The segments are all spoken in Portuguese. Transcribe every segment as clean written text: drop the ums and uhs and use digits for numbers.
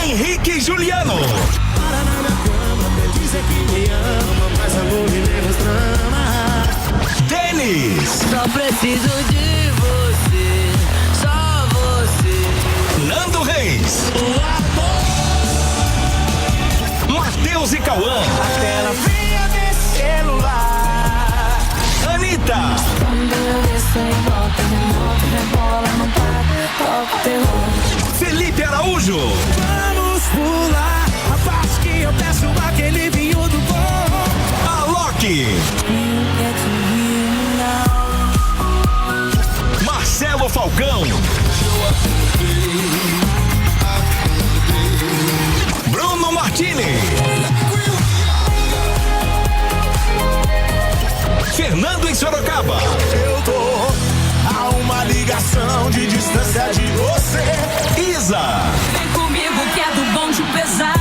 Henrique e Juliano. Para na minha cama, me dizer que me ama, mas amor me menos drama. Denis. Só preciso de você, só você. Nando Reis. Matheus e Cauã. A tela fria desse celular. Anitta. Quando eu desço e volta, rebola, não para, toca o terror. Felipe Araújo. Vamos pular a parte que eu peço aquele vinho do bom. Alok. Marcelo Falcão. Bruno Martini. Fernando em Sorocaba. Eu tô a uma ligação de distância de você. Isa. Vem comigo que é do bonde pesadão.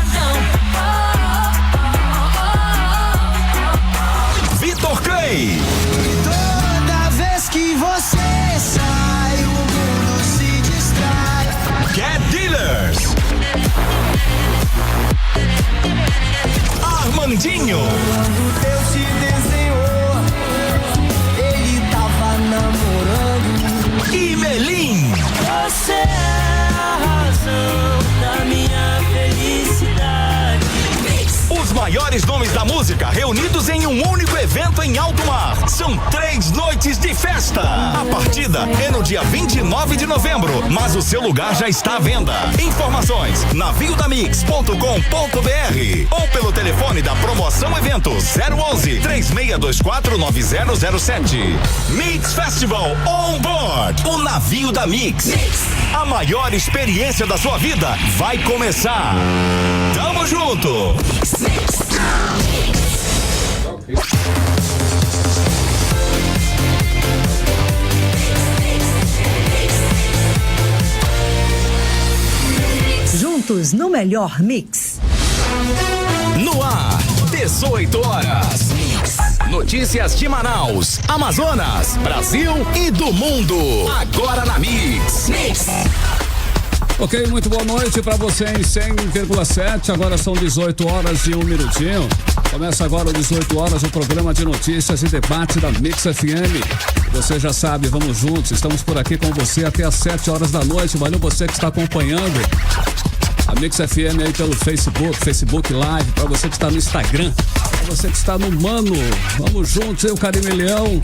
Vitor Clay. Toda vez que você sai, o mundo se distrai. Cat Dealers. Armandinho. Deus te desenhou, ele tava namorando. E Melim. Você é a razão da minha felicidade. Os maiores nomes da música reunidos em um único evento em alto mar. São 3 noites de festa. A partida é no dia 29 de novembro, mas o seu lugar já está à venda. Informações: naviodamix.com.br ou pelo telefone da promoção eventos 011-3624-9007. Mix Festival On Board, o navio da Mix. A maior experiência da sua vida vai começar. Tamo junto! Juntos no melhor mix. No ar, 18 horas. Notícias de Manaus, Amazonas, Brasil e do mundo. Agora na Mix. Ok, muito boa noite para você em 100,7. Agora são 18 horas e 1 minutinho. Começa agora às 18 horas o programa de notícias e debate da Mix FM. Você já sabe, vamos juntos. Estamos por aqui com você até às 7 horas da noite. Valeu você que está acompanhando a Mix FM aí pelo Facebook Live, para você que está no Instagram, para você que está no Mano. Vamos juntos, eu, Karime Leão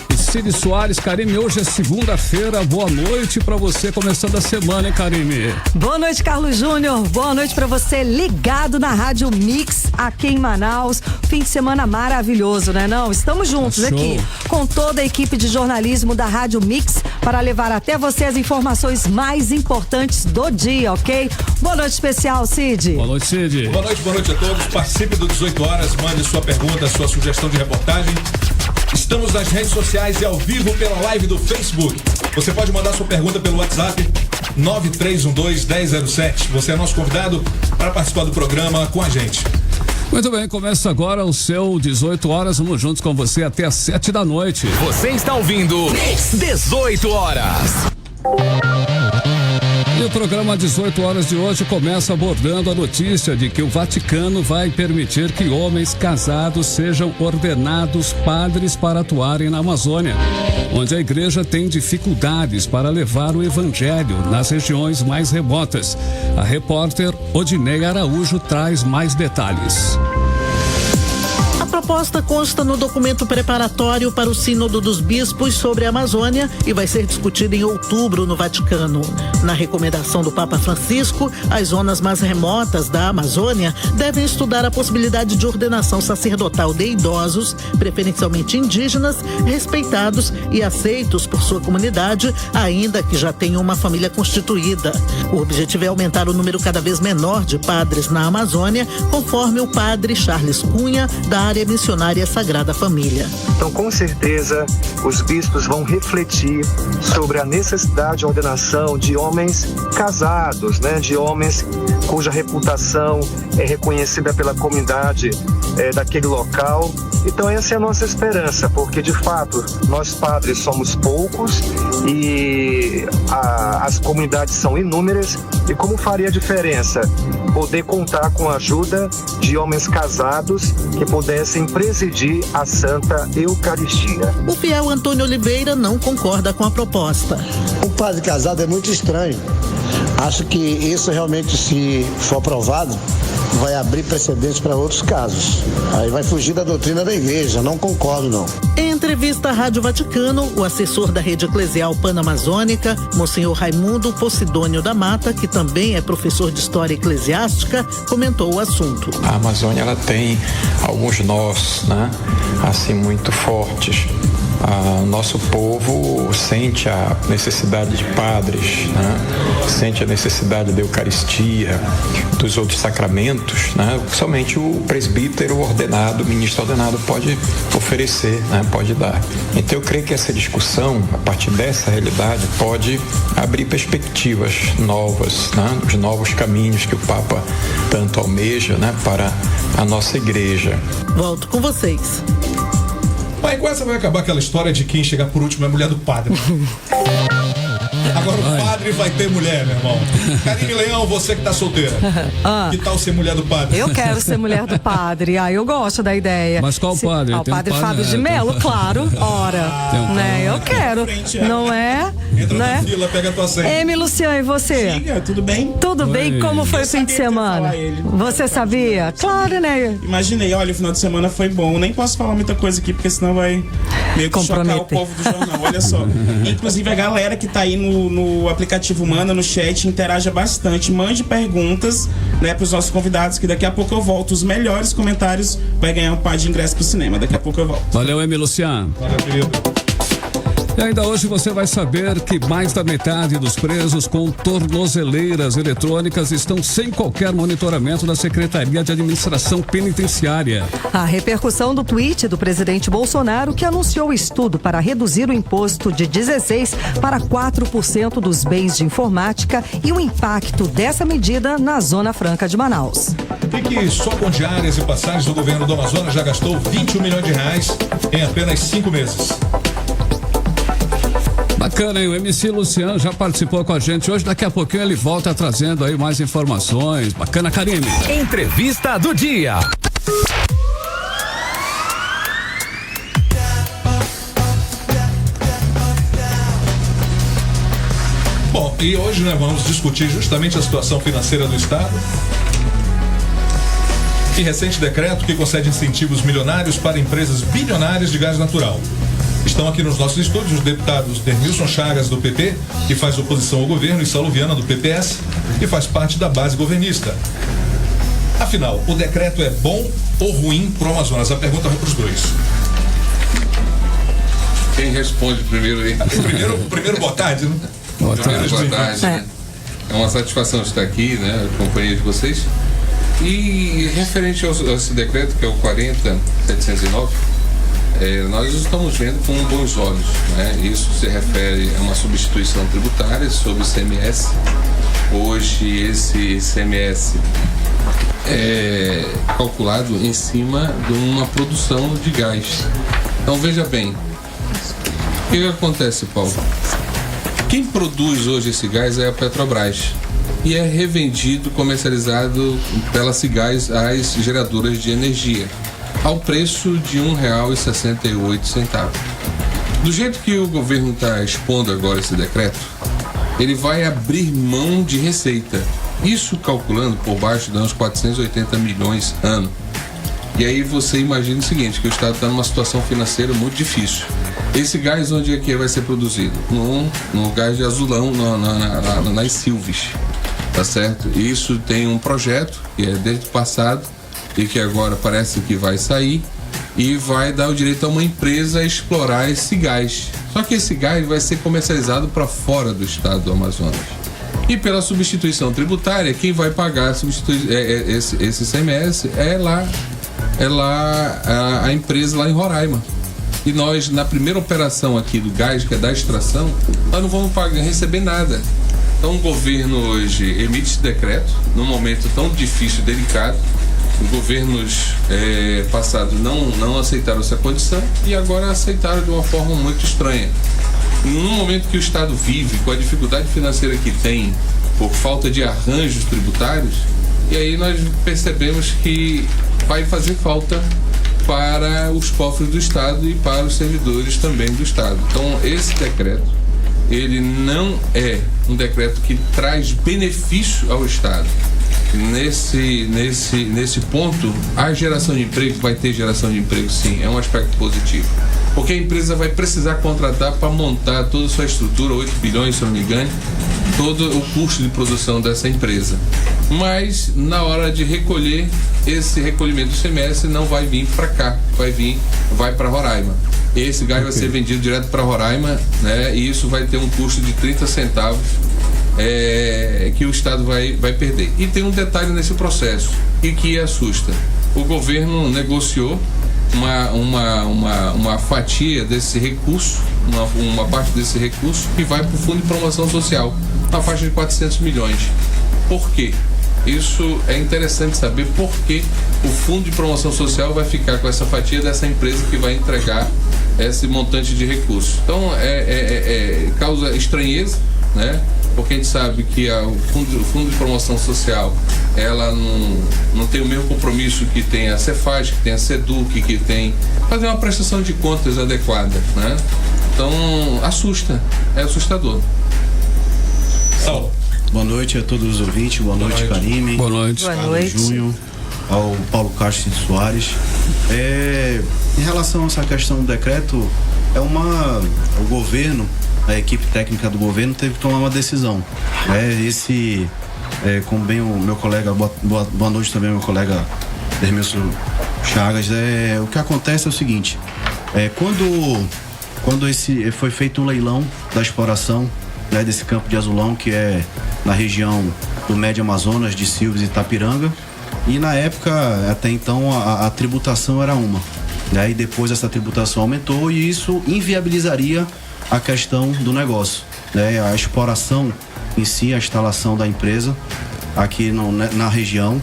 e Cid Soares. Karime, hoje é segunda-feira. Boa noite pra você, começando a semana, hein, Karime? Boa noite, Carlos Júnior. Boa noite pra você ligado na Rádio Mix aqui em Manaus. Fim de semana maravilhoso, né? Não, estamos juntos aqui com toda a equipe de jornalismo da Rádio Mix para levar até você as informações mais importantes do dia, ok? Boa noite especial, Cid. Boa noite, Cid. Boa noite a todos. Participe do 18 horas, mande sua pergunta, sua sugestão de reportagem. Estamos nas redes sociais e ao vivo pela live do Facebook. Você pode mandar sua pergunta pelo WhatsApp 9312-1007. Você é nosso convidado para participar do programa com a gente. Muito bem, começa agora o seu 18 horas. Vamos juntos com você até às 7 da noite. Você está ouvindo 18 horas. E o programa 18 horas de hoje começa abordando a notícia de que o Vaticano vai permitir que homens casados sejam ordenados padres para atuarem na Amazônia, onde a igreja tem dificuldades para levar o evangelho nas regiões mais remotas. A repórter Odinei Araújo traz mais detalhes. A proposta consta no documento preparatório para o Sínodo dos Bispos sobre a Amazônia e vai ser discutida em outubro no Vaticano. Na recomendação do Papa Francisco, as zonas mais remotas da Amazônia devem estudar a possibilidade de ordenação sacerdotal de idosos, preferencialmente indígenas, respeitados e aceitos por sua comunidade, ainda que já tenham uma família constituída. O objetivo é aumentar o número cada vez menor de padres na Amazônia, conforme o padre Charles Cunha, da área missionária Sagrada Família. Então, com certeza, os bispos vão refletir sobre a necessidade de ordenação de homens casados, né? De homens cuja reputação é reconhecida pela comunidade daquele local. Então, essa é a nossa esperança, porque, de fato, nós padres somos poucos e as comunidades são inúmeras E como faria a diferença? Poder contar com a ajuda de homens casados que pudessem presidir a Santa Eucaristia. O fiel Antônio Oliveira não concorda com a proposta. O padre casado é muito estranho. Acho que isso realmente, se for aprovado, vai abrir precedentes para outros casos. Aí vai fugir da doutrina da igreja. Não concordo, não. Em entrevista à Rádio Vaticano, o assessor da Rede Eclesial Pan-Amazônica, Monsenhor Raimundo Posidônio da Mata, que também é professor de História Eclesiástica, comentou o assunto. A Amazônia, ela tem alguns nós, né? Assim, muito fortes. Nosso povo sente a necessidade de padres, né? Sente a necessidade da Eucaristia, dos outros sacramentos, né? Somente o presbítero ordenado, o ministro ordenado pode oferecer, né? Pode dar. Então eu creio que essa discussão, a partir dessa realidade, pode abrir perspectivas novas, né? Os novos caminhos que o Papa tanto almeja, né? Para a nossa igreja. Volto com vocês. Mas com essa vai acabar aquela história de quem chegar por último é a mulher do padre. Agora o padre vai ter mulher, meu irmão. Karine Leão, você que tá solteira. Que tal ser mulher do padre? Eu quero ser mulher do padre. Eu gosto da ideia. Mas qual padre? O padre Fábio de Mello, claro. Ora, né? Eu quero. Não é? Entra na fila, pega a tua senha. Amy, Luciano, e você? Diga, tudo bem? Tudo bem? Como foi o fim de semana? Você sabia? Claro, né? Imaginei, olha, o final de semana foi bom. Nem posso falar muita coisa aqui, porque senão vai meio que chocar o povo do jornal. Olha só. Inclusive a galera que tá aí no aplicativo Manda, no chat, interaja bastante. Mande perguntas, né, pros nossos convidados, que daqui a pouco eu volto. Os melhores comentários vai ganhar um par de ingresso pro cinema. Daqui a pouco eu volto. Valeu, Amy, Luciano. Valeu, querido. E ainda hoje você vai saber que mais da metade dos presos com tornozeleiras eletrônicas estão sem qualquer monitoramento da Secretaria de Administração Penitenciária. A repercussão do tweet do presidente Bolsonaro, que anunciou estudo para reduzir o imposto de 16% para 4% dos bens de informática, e o impacto dessa medida na Zona Franca de Manaus. Fique só com diárias e passagens. O governo do Amazonas já gastou 21 milhões de reais em apenas 5 meses. Bacana, hein? O MC Luciano já participou com a gente hoje. Daqui a pouquinho ele volta trazendo aí mais informações. Bacana, Karine. Entrevista do dia. Bom, e hoje, né, vamos discutir justamente a situação financeira do Estado e recente decreto que concede incentivos milionários para empresas bilionárias de gás natural. Estão aqui nos nossos estúdios os deputados Dermilson Chagas, do PP, que faz oposição ao governo, e Saulo Viana, do PPS, que faz parte da base governista. Afinal, o decreto é bom ou ruim para o Amazonas? A pergunta vai para os dois. Quem responde primeiro aí? Primeiro boa tarde, né? Boa tarde. Né? É uma satisfação estar aqui, né, a companhia de vocês. E referente a esse decreto, que é o 40.709, nós estamos vendo com bons olhos, né? Isso se refere a uma substituição tributária sobre o ICMS. Hoje esse ICMS é calculado em cima de uma produção de gás. Então veja bem, o que acontece, Paulo? Quem produz hoje esse gás é a Petrobras e é revendido, comercializado pela Cigás às geradoras de energia, ao preço de R$ 1,68. Do jeito que o governo está expondo agora esse decreto, ele vai abrir mão de receita. Isso calculando por baixo de uns 480 milhões ano. E aí você imagina o seguinte, que o Estado está numa situação financeira muito difícil. Esse gás onde é que vai ser produzido? No gás de Azulão, nas Silves, tá certo? Isso tem um projeto que é desde o passado e que agora parece que vai sair e vai dar o direito a uma empresa a explorar esse gás. Só que esse gás vai ser comercializado para fora do estado do Amazonas. E pela substituição tributária, quem vai pagar esse ICMS é lá a empresa lá em Roraima. E nós, na primeira operação aqui do gás, que é da extração, nós não vamos receber nada. Então o governo hoje emite esse decreto, num momento tão difícil e delicado. Os governos passados não aceitaram essa condição e agora aceitaram de uma forma muito estranha. No momento que o Estado vive, com a dificuldade financeira que tem, por falta de arranjos tributários, e aí nós percebemos que vai fazer falta para os cofres do Estado e para os servidores também do Estado. Então, esse decreto, ele não é um decreto que traz benefício ao Estado. Nesse ponto, a geração de emprego, vai ter geração de emprego sim, é um aspecto positivo. Porque a empresa vai precisar contratar para montar toda a sua estrutura, 8 bilhões, se eu não me engano, todo o custo de produção dessa empresa. Mas, na hora de recolher, esse recolhimento do ICMS não vai vir para cá, vai para Roraima. Esse gás vai ser vendido direto para Roraima, né? E isso vai ter um custo de 30 centavos que o Estado vai perder. E tem um detalhe nesse processo, e que assusta. O governo negociou uma fatia desse recurso, uma parte desse recurso que vai para o Fundo de Promoção Social, na faixa de 400 milhões. Por quê? Isso é interessante saber por que o Fundo de Promoção Social vai ficar com essa fatia dessa empresa que vai entregar esse montante de recursos. Então, causa estranheza, né? Porque a gente sabe que o Fundo de Promoção Social, ela não tem o mesmo compromisso que tem a Cefaz, que tem a Seduc, que tem fazer uma prestação de contas adequada, né? Então, assusta, é assustador. Saulo. Boa noite a todos os ouvintes, boa noite, Karime. Boa noite. Carlos Júnior, ao Paulo Castro de Soares. Em relação a essa questão do decreto, o governo, a equipe técnica do governo teve que tomar uma decisão. Como bem o meu colega, boa noite também meu colega Dermilson Chagas, o que acontece é o seguinte, quando foi feito um leilão da exploração, né, desse campo de azulão, que é na região do Médio Amazonas, de Silves e Itapiranga, e na época, até então, a tributação era uma, né, e depois essa tributação aumentou e isso inviabilizaria a questão do negócio, né, a exploração em si, a instalação da empresa aqui na região.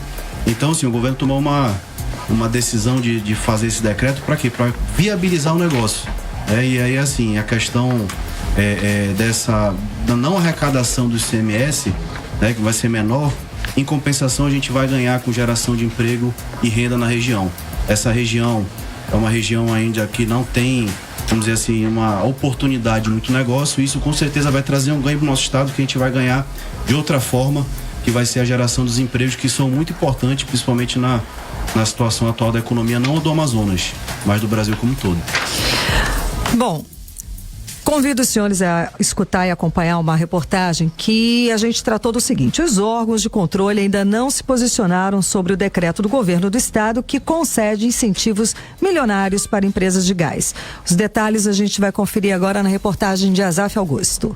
Então, assim, o governo tomou uma decisão de fazer esse decreto para quê? Para viabilizar o negócio, né? E aí, assim, a questão da não arrecadação do ICMS, né, que vai ser menor, em compensação a gente vai ganhar com geração de emprego e renda na região. Essa região é uma região ainda que não tem, vamos dizer assim, uma oportunidade de muito negócio, e isso com certeza vai trazer um ganho para o nosso estado, que a gente vai ganhar de outra forma, que vai ser a geração dos empregos, que são muito importantes, principalmente na situação atual da economia, não do Amazonas, mas do Brasil como um todo. Bom, convido os senhores a escutar e acompanhar uma reportagem que a gente tratou do seguinte: os órgãos de controle ainda não se posicionaram sobre o decreto do governo do estado que concede incentivos milionários para empresas de gás. Os detalhes a gente vai conferir agora na reportagem de Azaf Augusto.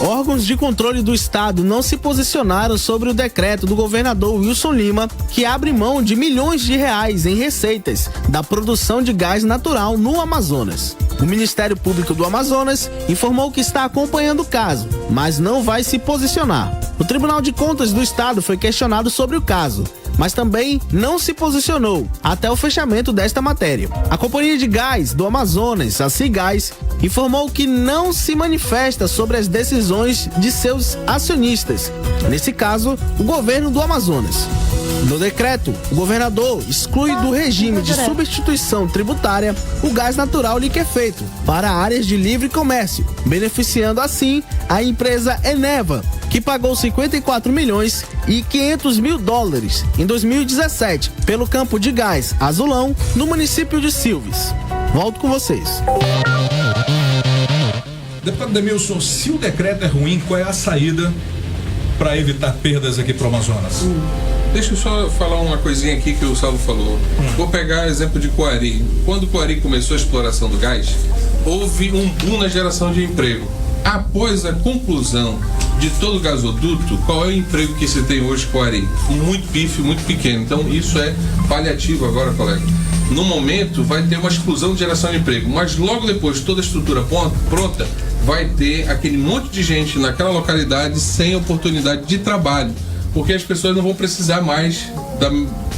Órgãos de controle do estado não se posicionaram sobre o decreto do governador Wilson Lima, que abre mão de milhões de reais em receitas da produção de gás natural no Amazonas. O Ministério Público do Amazonas informou que está acompanhando o caso, mas não vai se posicionar. O Tribunal de Contas do estado foi questionado sobre o caso, mas também não se posicionou até o fechamento desta matéria. A Companhia de Gás do Amazonas, a Cigás, informou que não se manifesta sobre as decisões de seus acionistas, nesse caso, o governo do Amazonas. No decreto, o governador exclui do regime de substituição tributária o gás natural liquefeito para áreas de livre comércio, beneficiando assim a empresa Eneva, que pagou 54 milhões e 500 mil dólares em 2017 pelo campo de gás Azulão, no município de Silves. Volto com vocês. Deputado Demilson, se o decreto é ruim, qual é a saída para evitar perdas aqui para o Amazonas? Deixa eu só falar uma coisinha aqui que o Saulo falou. Vou pegar o exemplo de Coari. Quando Coari começou a exploração do gás, houve um boom na geração de emprego. Após a conclusão de todo o gasoduto, qual é o emprego que se tem hoje em Coari? Muito pífio, muito pequeno. Então isso é paliativo agora, colega. No momento vai ter uma explosão de geração de emprego, mas logo depois, toda a estrutura pronta, vai ter aquele monte de gente naquela localidade sem oportunidade de trabalho, porque as pessoas não vão precisar mais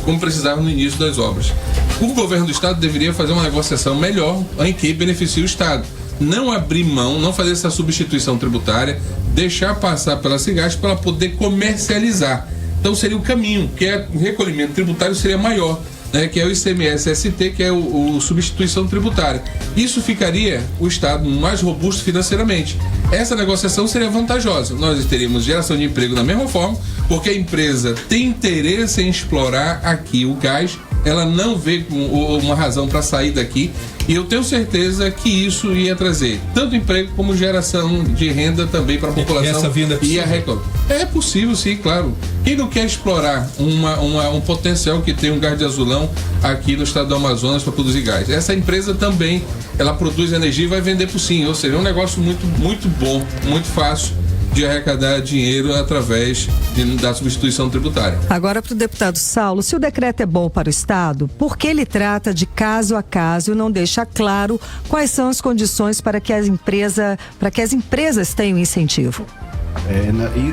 como precisavam no início das obras. O governo do estado deveria fazer uma negociação melhor em que beneficie o estado. não abrir mão, não fazer essa substituição tributária, deixar passar pela Cigás para poder comercializar. Então seria o caminho, que o recolhimento tributário seria maior, né, que é o ICMS-ST, que é o substituição tributária. Isso ficaria o Estado mais robusto financeiramente. Essa negociação seria vantajosa. Nós teríamos geração de emprego da mesma forma, porque a empresa tem interesse em explorar aqui o gás, ela não vê uma razão para sair daqui, e eu tenho certeza que isso ia trazer tanto emprego como geração de renda também para a população. Essa vinda é possível? É possível, sim, claro. Quem não quer explorar um potencial que tem um gás de azulão aqui no estado do Amazonas para produzir gás? Essa empresa também, ela produz energia e vai vender por sim, ou seja, é um negócio muito, muito bom, muito fácil de arrecadar dinheiro através da substituição tributária. Agora, para o deputado Saulo, se o decreto é bom para o Estado, por que ele trata de caso a caso e não deixa claro quais são as condições para que as empresas tenham incentivo?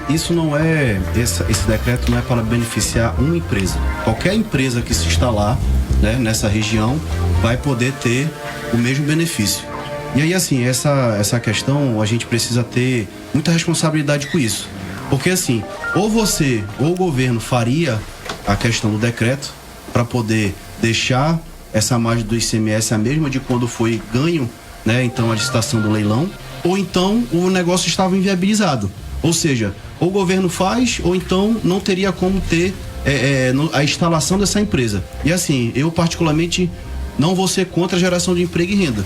Isso não é, esse decreto não é para beneficiar uma empresa. Qualquer empresa que se instalar, né, nessa região vai poder ter o mesmo benefício. E aí, assim, essa questão, a gente precisa ter muita responsabilidade com isso. Porque, assim, ou o governo faria a questão do decreto para poder deixar essa margem do ICMS a mesma de quando foi ganho, né, então a licitação do leilão, ou então o negócio estava inviabilizado. Ou seja, ou o governo faz, ou então não teria como ter a instalação dessa empresa. E assim, eu particularmente não vou ser contra a geração de emprego e renda.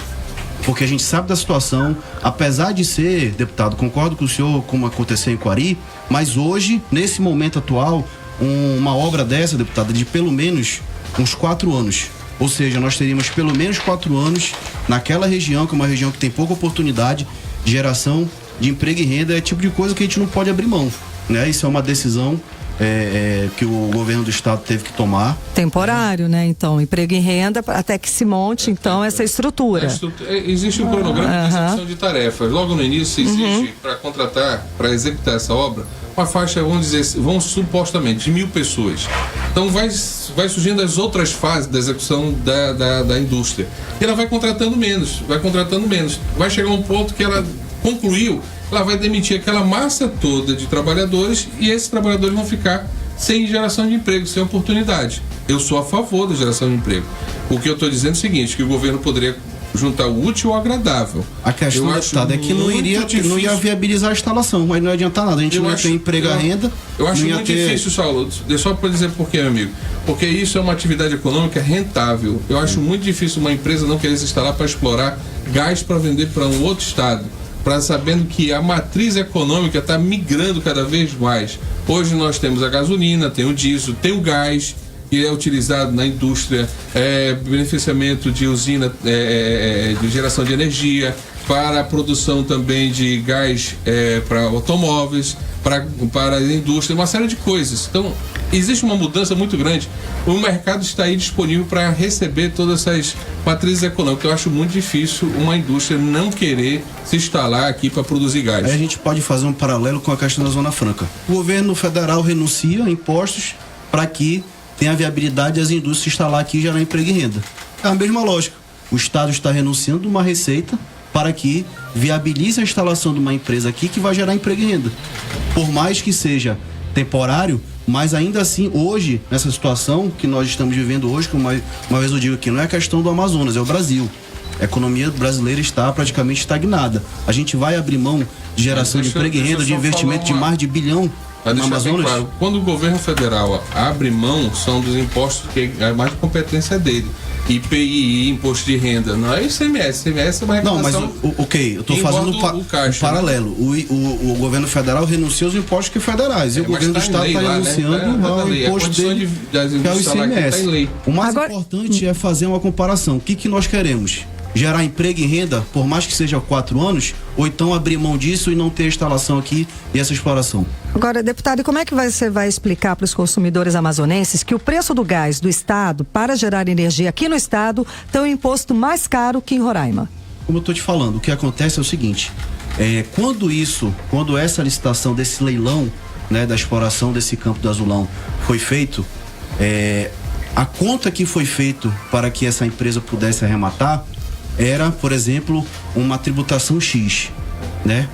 Porque a gente sabe da situação, apesar de ser, deputado, concordo com o senhor, como aconteceu em Quari, mas hoje, nesse momento atual, uma obra dessa, deputado, de pelo menos uns 4 anos. Ou seja, nós teríamos pelo menos 4 anos naquela região, que é uma região que tem pouca oportunidade de geração de emprego e renda, é tipo de coisa que a gente não pode abrir mão, né? Isso é uma decisão que o governo do estado teve que tomar. Temporário, né? Então, emprego e renda até que se monte, então, essa estrutura. Existe um cronograma de execução de tarefas. Logo no início existe, para contratar, para executar essa obra, uma faixa, vamos supostamente, de 1.000 pessoas. Então vai surgindo as outras fases da execução da indústria. E ela vai contratando menos. Vai chegar um ponto que ela concluiu, ela vai demitir aquela massa toda de trabalhadores e esses trabalhadores vão ficar sem geração de emprego, sem oportunidade. Eu sou a favor da geração de emprego. O que eu estou dizendo é o seguinte, que o governo poderia juntar o útil ao agradável. A questão, deputado, é que não ia viabilizar a instalação, mas não ia adiantar nada. A gente não ia ter emprego à renda. Eu acho muito difícil, Saulo. Só para dizer por quê, meu amigo. Porque isso é uma atividade econômica rentável. Eu acho muito difícil uma empresa não querer se instalar para explorar gás para vender para um outro estado, sabendo que a matriz econômica está migrando cada vez mais. Hoje nós temos a gasolina, tem o diesel, tem o gás, que é utilizado na indústria, beneficiamento de usina de geração de energia, para a produção também de gás para automóveis, para a indústria, uma série de coisas. Então, existe uma mudança muito grande. O mercado está aí disponível para receber todas essas matrizes econômicas. Eu acho muito difícil uma indústria não querer se instalar aqui para produzir gás. Aí a gente pode fazer um paralelo com a questão da Zona Franca. O governo federal renuncia a impostos para que tenha a viabilidade das indústrias se instalar aqui e gerar emprego e renda. É a mesma lógica. O Estado está renunciando a uma receita para que viabilize a instalação de uma empresa aqui que vai gerar emprego e renda. Por mais que seja temporário, mas ainda assim, hoje, nessa situação que nós estamos vivendo hoje, como uma vez eu digo aqui, não é a questão do Amazonas, é o Brasil. A economia brasileira está praticamente estagnada. A gente vai abrir mão de geração de emprego e renda, de investimento de mais de $1 bilhão no Amazonas? Claro, quando o governo federal abre mão, são dos impostos que é mais de competência dele. IPI, imposto de renda, não é ICMS. ICMS é uma arrecadação. Não, mas eu estou fazendo um paralelo. Né? O governo federal renuncia aos impostos que federais. E o governo do estado está renunciando ao imposto dele, que é o ICMS. O mais importante é fazer uma comparação. O que nós queremos? Gerar emprego e renda, por mais que seja 4 anos, ou então abrir mão disso e não ter instalação aqui e essa exploração. Agora, deputado, e como é que você vai explicar para os consumidores amazonenses que o preço do gás do estado para gerar energia aqui no estado tem um imposto mais caro que em Roraima? Como eu estou te falando, o que acontece é o seguinte, quando essa licitação desse leilão, né, da exploração desse campo do Azulão foi feito, a conta que foi feito para que essa empresa pudesse arrematar era, por exemplo, uma tributação X, né?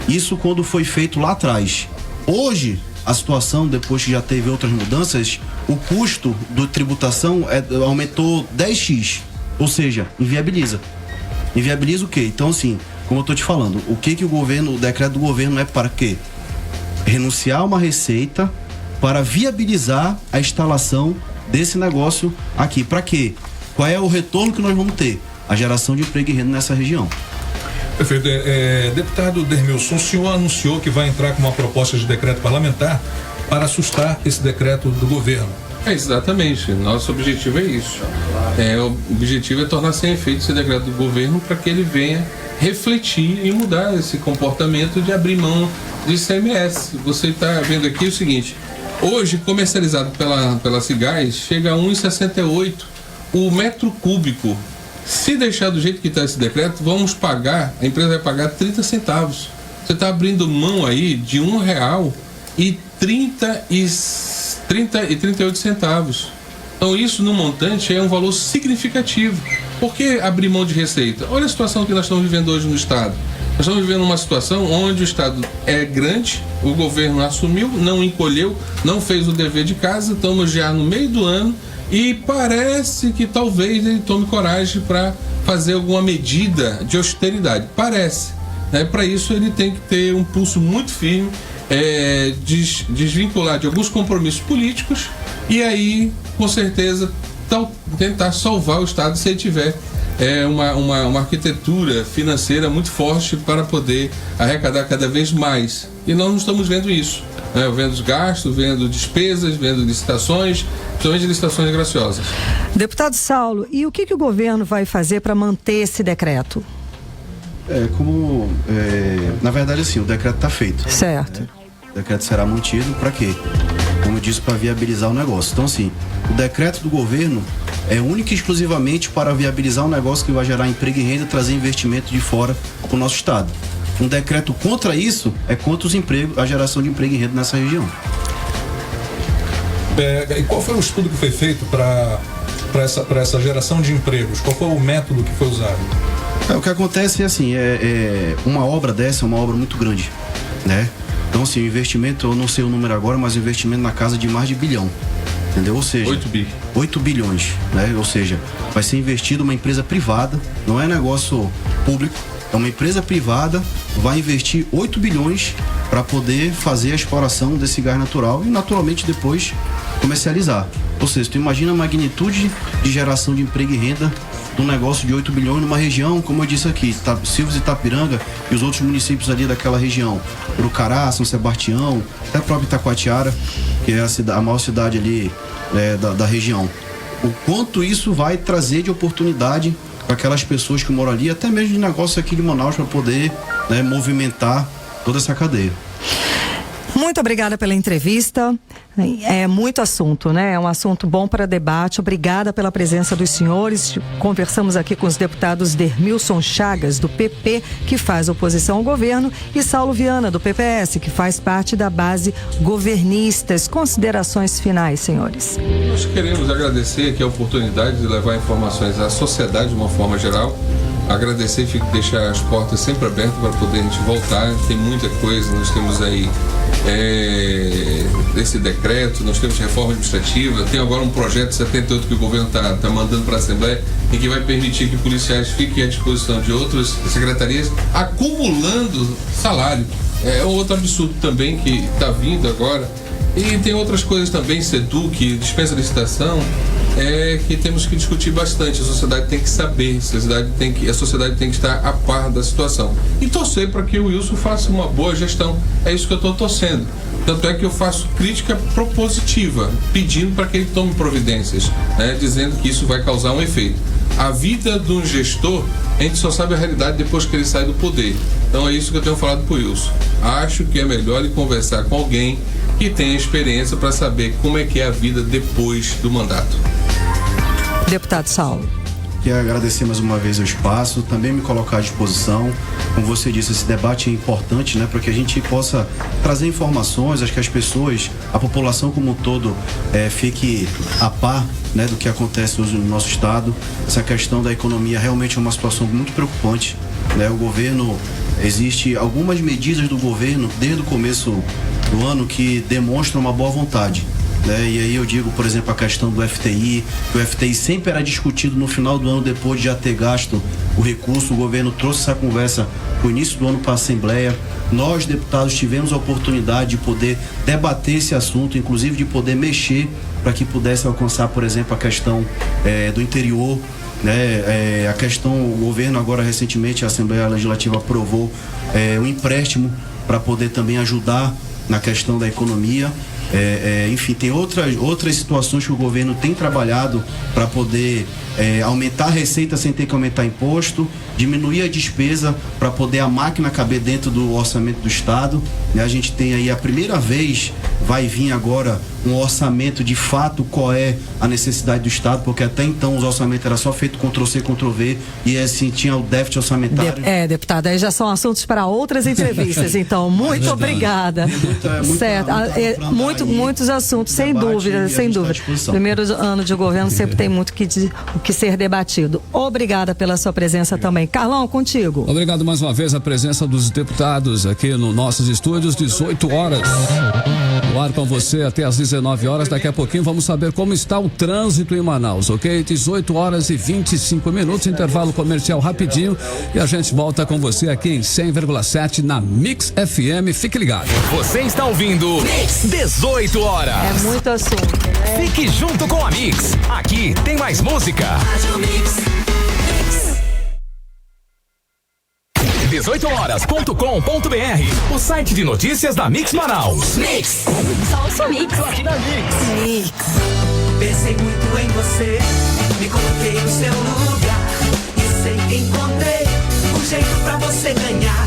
Isso quando foi feito lá atrás. Hoje, a situação, depois que já teve outras mudanças, o custo da tributação aumentou 10x, ou seja, inviabiliza. Inviabiliza o quê? Então, assim, como eu tô te falando, o decreto do governo é para quê? Renunciar a uma receita para viabilizar a instalação desse negócio aqui. Para quê? Qual é o retorno que nós vamos ter? A geração de emprego e renda nessa região. Perfeito. Deputado Dermilson, o senhor anunciou que vai entrar com uma proposta de decreto parlamentar para assustar esse decreto do governo. Exatamente. Nosso objetivo é isso. O objetivo é tornar sem efeito esse decreto do governo para que ele venha refletir e mudar esse comportamento de abrir mão de ICMS. Você está vendo aqui o seguinte: hoje, comercializado pela Cigás, chega a 1,68 o metro cúbico. Se deixar do jeito que está esse decreto, a empresa vai pagar 30 centavos. Você está abrindo mão aí de R$1,38. Então isso no montante é um valor significativo. Por que abrir mão de receita? Olha a situação que nós estamos vivendo hoje no Estado. Nós estamos vivendo uma situação onde o Estado é grande, o governo assumiu, não encolheu, não fez o dever de casa, estamos já no meio do ano e parece que talvez ele tome coragem para fazer alguma medida de austeridade. Parece. Para isso ele tem que ter um pulso muito firme, desvincular de alguns compromissos políticos e aí, com certeza, tentar salvar o Estado se ele tiver uma arquitetura financeira muito forte para poder arrecadar cada vez mais. E nós não estamos vendo isso. Vendo gastos, vendo despesas, vendo licitações, principalmente licitações graciosas. Deputado Saulo, e o que o governo vai fazer para manter esse decreto? Na verdade, assim, o decreto está feito. Certo. O decreto será mantido para quê? Como eu disse, para viabilizar o negócio. Então, assim, o decreto do governo é único e exclusivamente para viabilizar um negócio que vai gerar emprego e renda e trazer investimento de fora para o nosso estado. Um decreto contra isso é contra os empregos, a geração de emprego e renda nessa região. E qual foi o estudo que foi feito para essa geração de empregos? Qual foi o método que foi usado? O que acontece é assim, uma obra dessa é uma obra muito grande, né? Então, assim, o investimento, eu não sei o número agora, mas o investimento na casa de mais de bilhão, entendeu? Ou seja, 8 bilhões, né? Ou seja, vai ser investido uma empresa privada, não é negócio público, é uma empresa privada, vai investir 8 bilhões para poder fazer a exploração desse gás natural e, naturalmente, depois comercializar. Ou seja, tu imagina a magnitude de geração de emprego e renda de um negócio de 8 bilhões numa região, como eu disse aqui, Silves e Itapiranga e os outros municípios ali daquela região, Urucará, São Sebastião, até a própria Itacoatiara, que é a maior cidade ali da região. O quanto isso vai trazer de oportunidade para aquelas pessoas que moram ali, até mesmo de negócio aqui de Manaus, para poder movimentar toda essa cadeia. Muito obrigada pela entrevista. É muito assunto, né? É um assunto bom para debate. Obrigada pela presença dos senhores. Conversamos aqui com os deputados Dermilson Chagas, do PP, que faz oposição ao governo, e Saulo Viana, do PPS, que faz parte da base governistas. Considerações finais, senhores. Nós queremos agradecer aqui a oportunidade de levar informações à sociedade de uma forma geral. Agradecer e deixar as portas sempre abertas para poder a gente voltar. Tem muita coisa, nós temos aí esse decreto, nós temos reforma administrativa, tem agora um projeto 78 que o governo está mandando para a Assembleia e que vai permitir que policiais fiquem à disposição de outras secretarias acumulando salário. É outro absurdo também que está vindo agora. E tem outras coisas também, SEDUC, dispensa de licitação, que temos que discutir bastante. A sociedade tem que saber, a sociedade tem que estar a par da situação. E torcer para que o Wilson faça uma boa gestão. É isso que eu estou torcendo. Tanto é que eu faço crítica propositiva, pedindo para que ele tome providências, dizendo que isso vai causar um efeito. A vida de um gestor, a gente só sabe a realidade depois que ele sai do poder. Então é isso que eu tenho falado para o Wilson. Acho que é melhor ele conversar com alguém que tenha experiência para saber como é que é a vida depois do mandato. Deputado Saulo. Quero agradecer mais uma vez o espaço, também me colocar à disposição. como você disse, esse debate é importante, né, para que a gente possa trazer informações, acho que as pessoas, a população como um todo, fique a par, né, do que acontece hoje no nosso estado. Essa questão da economia realmente é uma situação muito preocupante, né? O governo, existe algumas medidas do governo desde o começo do ano que demonstram uma boa vontade, né? E aí eu digo, por exemplo, a questão do FTI, que o FTI sempre era discutido no final do ano, depois de já ter gasto o recurso. O governo trouxe essa conversa no início do ano para a Assembleia. Nós, deputados, tivemos a oportunidade de poder debater esse assunto, inclusive de poder mexer para que pudesse alcançar, por exemplo, a questão do interior, né? A questão, o governo agora recentemente, a Assembleia Legislativa aprovou um empréstimo para poder também ajudar na questão da economia. Enfim, tem outras situações que o governo tem trabalhado para poder aumentar a receita sem ter que aumentar imposto, diminuir a despesa para poder a máquina caber dentro do orçamento do Estado, né? A gente tem aí a primeira vez, vai vir agora um orçamento de fato, qual é a necessidade do Estado, porque até então os orçamentos era só feito Ctrl-C, Ctrl-V e assim tinha o déficit orçamentário. Deputada, aí já são assuntos para outras entrevistas, então, muito obrigada. Certo, muitos assuntos, sem dúvida. Primeiro ano de governo sempre tem muito o que ser debatido. Obrigada pela sua presença também. Carlão, contigo. Obrigado mais uma vez a presença dos deputados aqui nos nossos estúdios, 18 horas. No ar com você até às 19 horas. Daqui a pouquinho vamos saber como está o trânsito em Manaus, ok? 18 horas e 25 minutos, intervalo comercial rapidinho e a gente volta com você aqui em 100,7 na Mix FM. Fique ligado. Você está ouvindo Mix 18 horas. É muito assunto, né? Fique junto com a Mix. Aqui tem mais música. 18horas.com.br, o site de notícias da Mix Manaus. Mix. Salsa Mix. Aqui na Mix. Pensei muito em você, me coloquei no seu lugar e sei que encontrei um jeito pra você ganhar.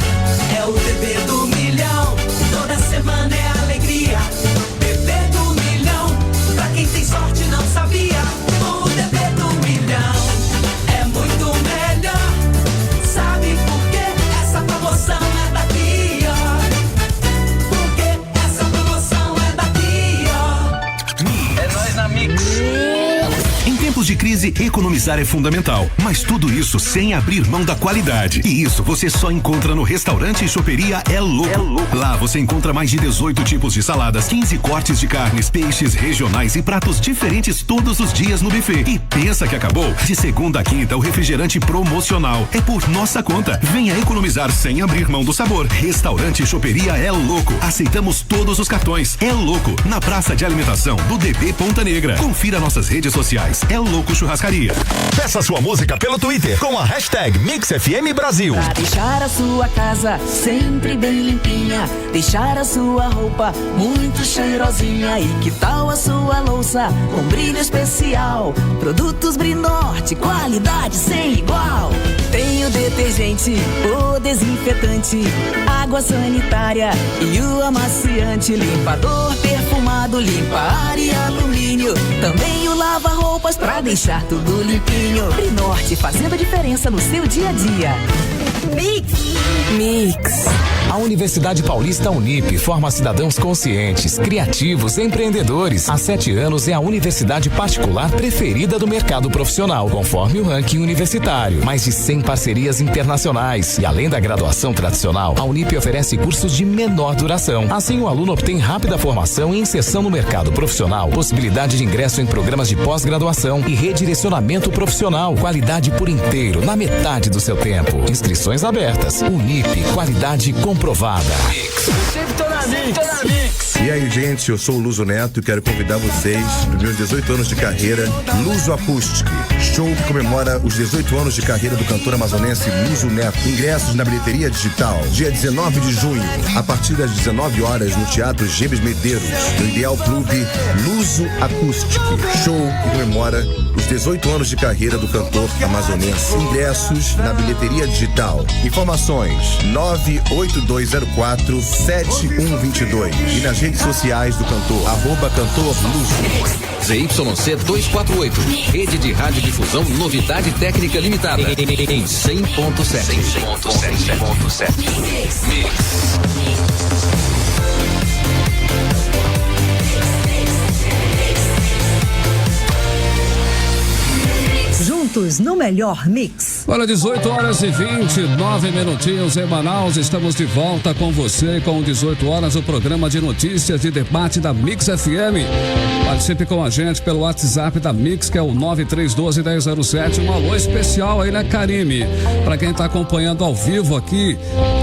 É o bebê do milhão, toda semana é alegria. Bebê do milhão, pra quem tem sorte não sabia. O bebê do milhão é muito melhor. Sabe por quê? Essa promoção é daqui, ó. Porque essa promoção é daqui, ó. É nóis na Mix. Em tempos de crise, economizar é fundamental, mas tudo isso sem abrir mão da qualidade. E isso você só encontra no restaurante e choperia É Louco. Lá você encontra mais de 18 tipos de saladas, 15 cortes de carnes, peixes regionais e pratos diferentes todos os dias no buffet. E pensa que acabou? De segunda a quinta, o refrigerante promocional é por nossa conta. Venha economizar sem abrir mão do sabor. Restaurante e choperia É Louco. Aceitamos todos os cartões. É Louco, na praça de alimentação do DB Ponta Negra. Confira nossas redes sociais. É Louco Churrascaria. Peça sua música pelo Twitter com a hashtag MixFM Brasil. Pra deixar a sua casa sempre bem limpinha, deixar a sua roupa muito cheirosinha. E que tal a sua louça com brilho especial? Produtos Brinorte, qualidade sem igual. Tem o detergente, o desinfetante, água sanitária e o amaciante, limpador perfumado, limpa ar e alumínio. Também o lava-roupas pra deixar tudo limpinho. Brinorte, fazendo a diferença no seu dia a dia. Mix. A Universidade Paulista Unip forma cidadãos conscientes, criativos, empreendedores. Há 7 anos é a universidade particular preferida do mercado profissional, conforme o ranking universitário. Mais de 100 parcerias internacionais. E além da graduação tradicional, a Unip oferece cursos de menor duração. Assim, o aluno obtém rápida formação e inserção no mercado profissional, possibilidade de ingresso em programas de pós-graduação e redirecionamento profissional. Qualidade por inteiro, na metade do seu tempo. Inscrições abertas. Unip, qualidade comprovada. E aí, gente, eu sou o Luso Neto e quero convidar vocês para os meus 18 anos de carreira, Luso Acoustic, show que comemora os 18 anos de carreira do cantor amazonense Luso Neto. Ingressos na bilheteria digital, dia 19 de junho, a partir das 19 horas no Teatro Gêmeos Medeiros, no Ideal Clube Luso Acoustic, show que comemora os os 18 anos de carreira do cantor amazonense. Ingressos na bilheteria digital. Informações 98204-7122 e nas redes sociais do cantor, @cantor Luso. ZYC 248, rede de radiodifusão Novidade Técnica Limitada, em 100.7. Mix. Juntos no melhor mix. Olha, 18 horas e 29 minutinhos em Manaus. Estamos de volta com você com 18 horas, o programa de notícias e debate da Mix FM. Participe com a gente pelo WhatsApp da Mix, que é o 9312-1007. Um alô especial aí, né, Karime? Pra quem tá acompanhando ao vivo aqui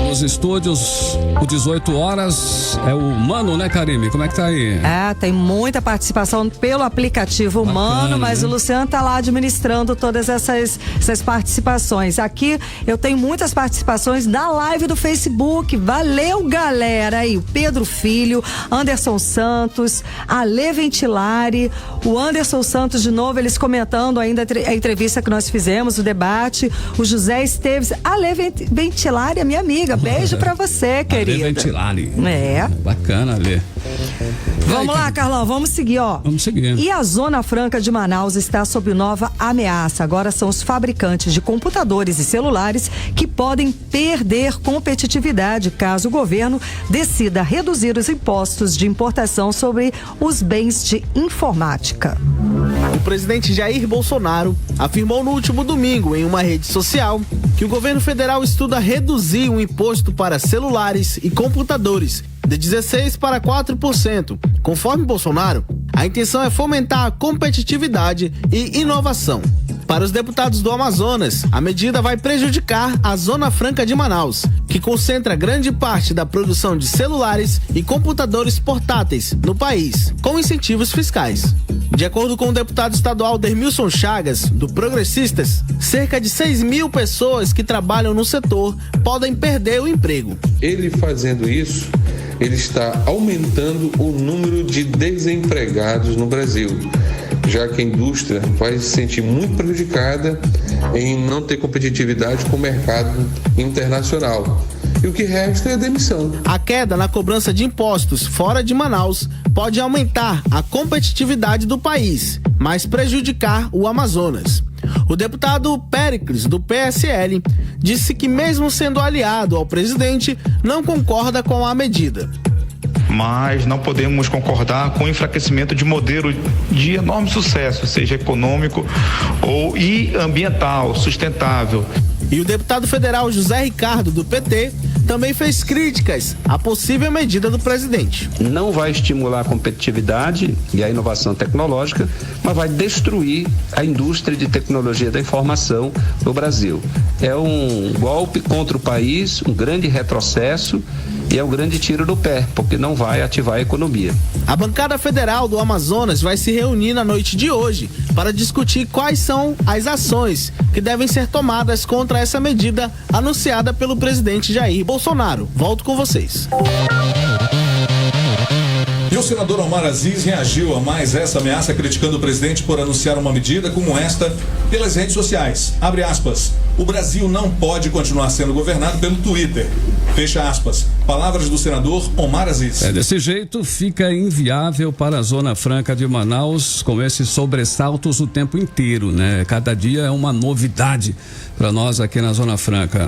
nos estúdios, o 18 horas é o Mano, né, Karime? Como é que tá aí? Tem muita participação pelo aplicativo Mano, mas né? O Luciano tá lá administrando todas essas participações. Aqui eu tenho muitas participações na live do Facebook. Valeu, galera! Aí, o Pedro Filho, Anderson Santos, Ale Ventilari, o Anderson Santos de novo, eles comentando ainda a entrevista que nós fizemos, o debate, o José Esteves, Ale Ventilari, a minha amiga, beijo pra você, querida. Ale Ventilari. Bacana, Ale. Vamos lá, Carlão, vamos seguir, ó. Vamos seguir. E a Zona Franca de Manaus está sob nova ameaça. Agora são os fabricantes de computadores e celulares que podem perder competitividade caso o governo decida reduzir os impostos de importação sobre os bens de informática. O presidente Jair Bolsonaro afirmou no último domingo em uma rede social que o governo federal estuda reduzir o imposto para celulares e computadores de 16% para 4%. Conforme Bolsonaro, a intenção é fomentar a competitividade e inovação. Para os deputados do Amazonas, a medida vai prejudicar a Zona Franca de Manaus, que concentra grande parte da produção de celulares e computadores portáteis no país, com incentivos fiscais. De acordo com o deputado estadual Dermilson Chagas, do Progressistas, cerca de 6 mil pessoas que trabalham no setor podem perder o emprego. Ele fazendo isso, ele está aumentando o número de desempregados no Brasil, já que a indústria vai se sentir muito prejudicada em não ter competitividade com o mercado internacional. E o que resta é a demissão. A queda na cobrança de impostos fora de Manaus pode aumentar a competitividade do país, mas prejudicar o Amazonas. O deputado Péricles, do PSL, disse que mesmo sendo aliado ao presidente, não concorda com a medida. Mas não podemos concordar com o enfraquecimento de modelo de enorme sucesso, seja econômico e ambiental, sustentável. E o deputado federal José Ricardo, do PT, também fez críticas à possível medida do presidente. Não vai estimular a competitividade e a inovação tecnológica, mas vai destruir a indústria de tecnologia da informação no Brasil. É um golpe contra o país, um grande retrocesso e é um grande tiro no pé, porque não vai ativar a economia. A bancada federal do Amazonas vai se reunir na noite de hoje para discutir quais são as ações que devem ser tomadas contra essa medida anunciada pelo presidente Jair Bolsonaro. Volto com vocês. E o senador Omar Aziz reagiu a mais essa ameaça, criticando o presidente por anunciar uma medida como esta pelas redes sociais. Abre aspas. O Brasil não pode continuar sendo governado pelo Twitter. Fecha aspas. Palavras do senador Omar Aziz. Desse jeito fica inviável para a Zona Franca de Manaus, com esses sobressaltos o tempo inteiro, né? Cada dia é uma novidade para nós aqui na Zona Franca.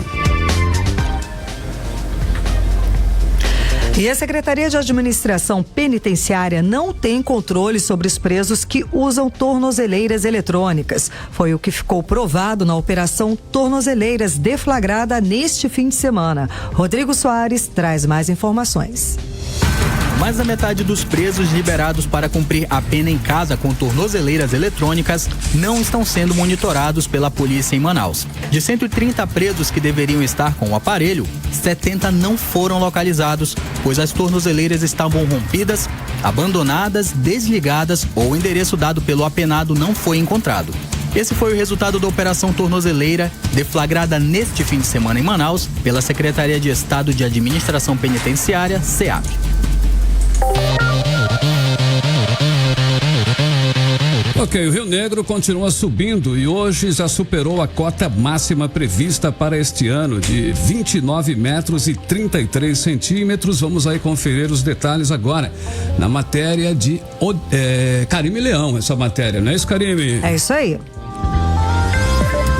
E a Secretaria de Administração Penitenciária não tem controle sobre os presos que usam tornozeleiras eletrônicas. Foi o que ficou provado na Operação Tornozeleiras, deflagrada neste fim de semana. Rodrigo Soares traz mais informações. Mais da metade dos presos liberados para cumprir a pena em casa com tornozeleiras eletrônicas não estão sendo monitorados pela polícia em Manaus. De 130 presos que deveriam estar com o aparelho, 70 não foram localizados, pois as tornozeleiras estavam rompidas, abandonadas, desligadas ou o endereço dado pelo apenado não foi encontrado. Esse foi o resultado da Operação Tornozeleira, deflagrada neste fim de semana em Manaus pela Secretaria de Estado de Administração Penitenciária, SEAP. Ok, o Rio Negro continua subindo e hoje já superou a cota máxima prevista para este ano de 29 metros e 33 centímetros. Vamos aí conferir os detalhes agora na matéria de Karime Leão, essa matéria, não é isso, Karime? É isso aí.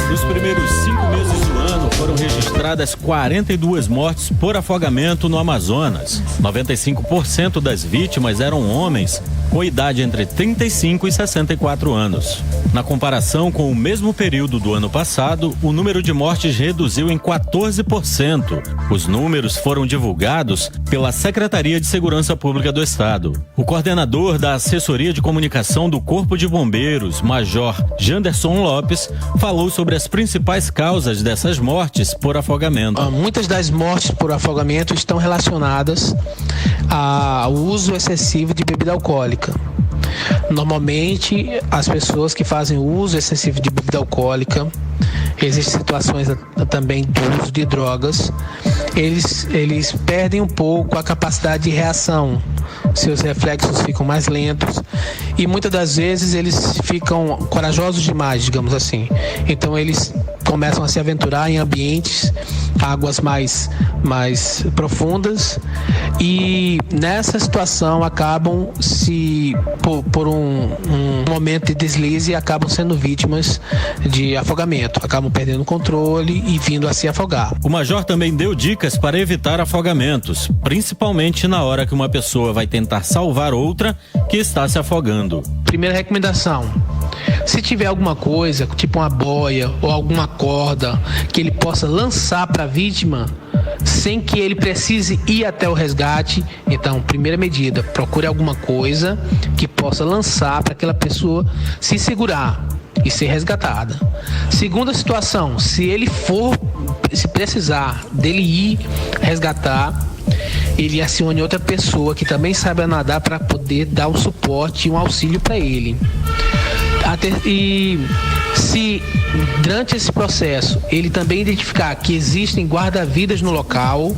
Nos primeiros 5 meses do ano foram registradas 42 mortes por afogamento no Amazonas. 95% das vítimas eram homens com idade entre 35 e 64 anos. Na comparação com o mesmo período do ano passado, o número de mortes reduziu em 14%. Os números foram divulgados pela Secretaria de Segurança Pública do Estado. O coordenador da Assessoria de Comunicação do Corpo de Bombeiros, Major Janderson Lopes, falou sobre as principais causas dessas mortes por afogamento. Muitas das mortes por afogamento estão relacionadas ao uso excessivo de bebida alcoólica. Normalmente, as pessoas que fazem uso excessivo de bebida alcoólica, existem situações também do uso de drogas, eles perdem um pouco a capacidade de reação, seus reflexos ficam mais lentos e muitas das vezes eles ficam corajosos demais, digamos assim. Então eles começam a se aventurar em ambientes, águas mais profundas, e nessa situação acabam por um momento de deslize, acabam sendo vítimas de afogamento, acabam perdendo o controle e vindo a se afogar. O major também deu dicas para evitar afogamentos, principalmente na hora que uma pessoa vai tentar salvar outra que está se afogando. Primeira recomendação: se tiver alguma coisa, tipo uma boia ou alguma corda, que ele possa lançar para a vítima sem que ele precise ir até o resgate, então, primeira medida, procure alguma coisa que possa lançar para aquela pessoa se segurar e ser resgatada. Segunda situação, se precisar dele ir resgatar, ele acione outra pessoa que também saiba nadar para poder dar um suporte e um auxílio para ele. E se durante esse processo ele também identificar que existem guarda-vidas no local,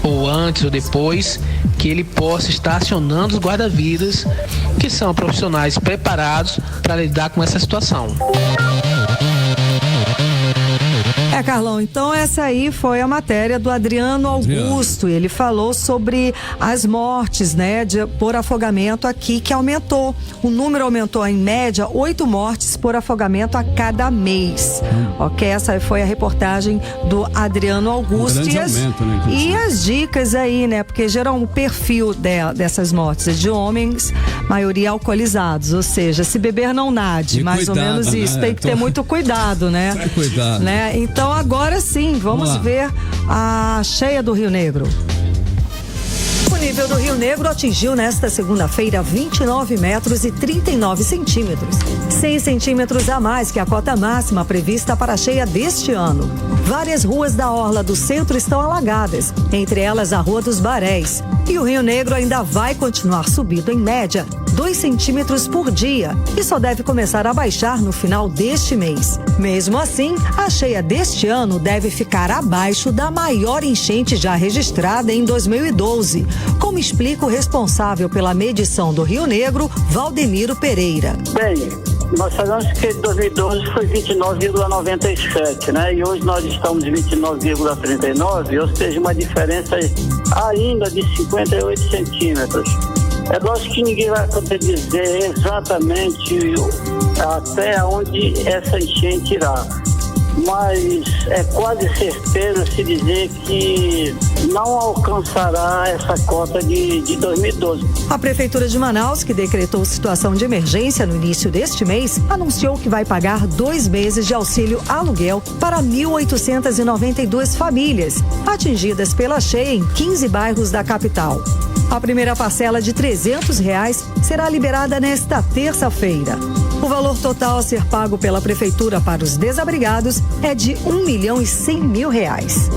ou antes ou depois, que ele possa estar acionando os guarda-vidas, que são profissionais preparados para lidar com essa situação. Carlão, então essa aí foi a matéria do Adriano Augusto. Ele falou sobre as mortes, né, por afogamento aqui, que aumentou. O número aumentou em média 8 mortes por afogamento a cada mês. Ok, essa foi a reportagem do Adriano Augusto. E as dicas aí, né, porque geral o perfil dessas mortes é de homens, maioria alcoolizados, ou seja, se beber não nade, mais ou menos isso. Tem que ter muito cuidado, né? Cuidado. Né? Então agora sim, vamos ver a cheia do Rio Negro. O nível do Rio Negro atingiu nesta segunda-feira 29 metros e 39 centímetros. 6 centímetros a mais que a cota máxima prevista para a cheia deste ano. Várias ruas da orla do centro estão alagadas, entre elas a Rua dos Baréis. E o Rio Negro ainda vai continuar subindo em média 2 centímetros por dia e só deve começar a baixar no final deste mês. Mesmo assim, a cheia deste ano deve ficar abaixo da maior enchente já registrada em 2012, como explica o responsável pela medição do Rio Negro, Valdemiro Pereira. Bem, nós sabemos que 2012 foi 29,97, né? E hoje nós estamos em 29,39, ou seja, uma diferença ainda de 58 centímetros. É lógico que ninguém vai poder dizer exatamente até onde essa enchente irá, mas é quase certeza se dizer que não alcançará essa cota de 2012. A Prefeitura de Manaus, que decretou situação de emergência no início deste mês, anunciou que vai pagar 2 meses de auxílio aluguel para 1.892 famílias atingidas pela cheia em 15 bairros da capital. A primeira parcela de R$300 será liberada nesta terça-feira. O valor total a ser pago pela Prefeitura para os desabrigados é de R$1.100.000.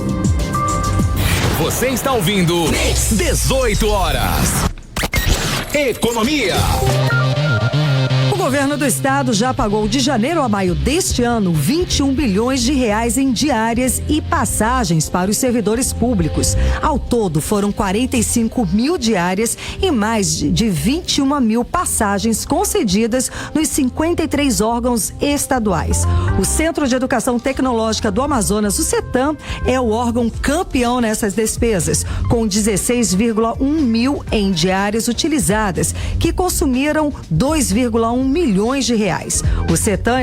Você está ouvindo 18 horas. Economia. O governo do estado já pagou de janeiro a maio deste ano 21 bilhões de reais em diárias e passagens para os servidores públicos. Ao todo, foram 45 mil diárias e mais de 21 mil passagens concedidas nos 53 órgãos estaduais. O Centro de Educação Tecnológica do Amazonas, o CETAM, é o órgão campeão nessas despesas, com 16,1 mil em diárias utilizadas, que consumiram 2,1 milhões de reais. O CETAM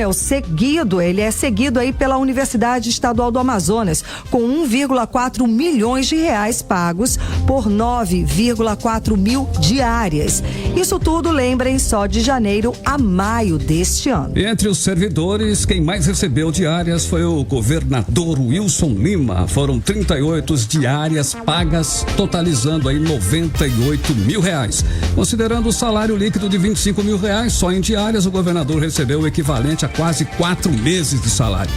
ele é seguido aí pela Universidade Estadual do Amazonas, com 1,4 milhões de reais pagos por 9,4 mil diárias. Isso tudo, lembrem, só de janeiro a maio deste ano. Entre os servidores, quem mais recebeu diárias foi o governador Wilson Lima. Foram 38 diárias pagas, totalizando aí 98 mil reais. Considerando o salário líquido de 25 mil reais, só em diárias o governador recebeu o equivalente a quase 4 meses de salário.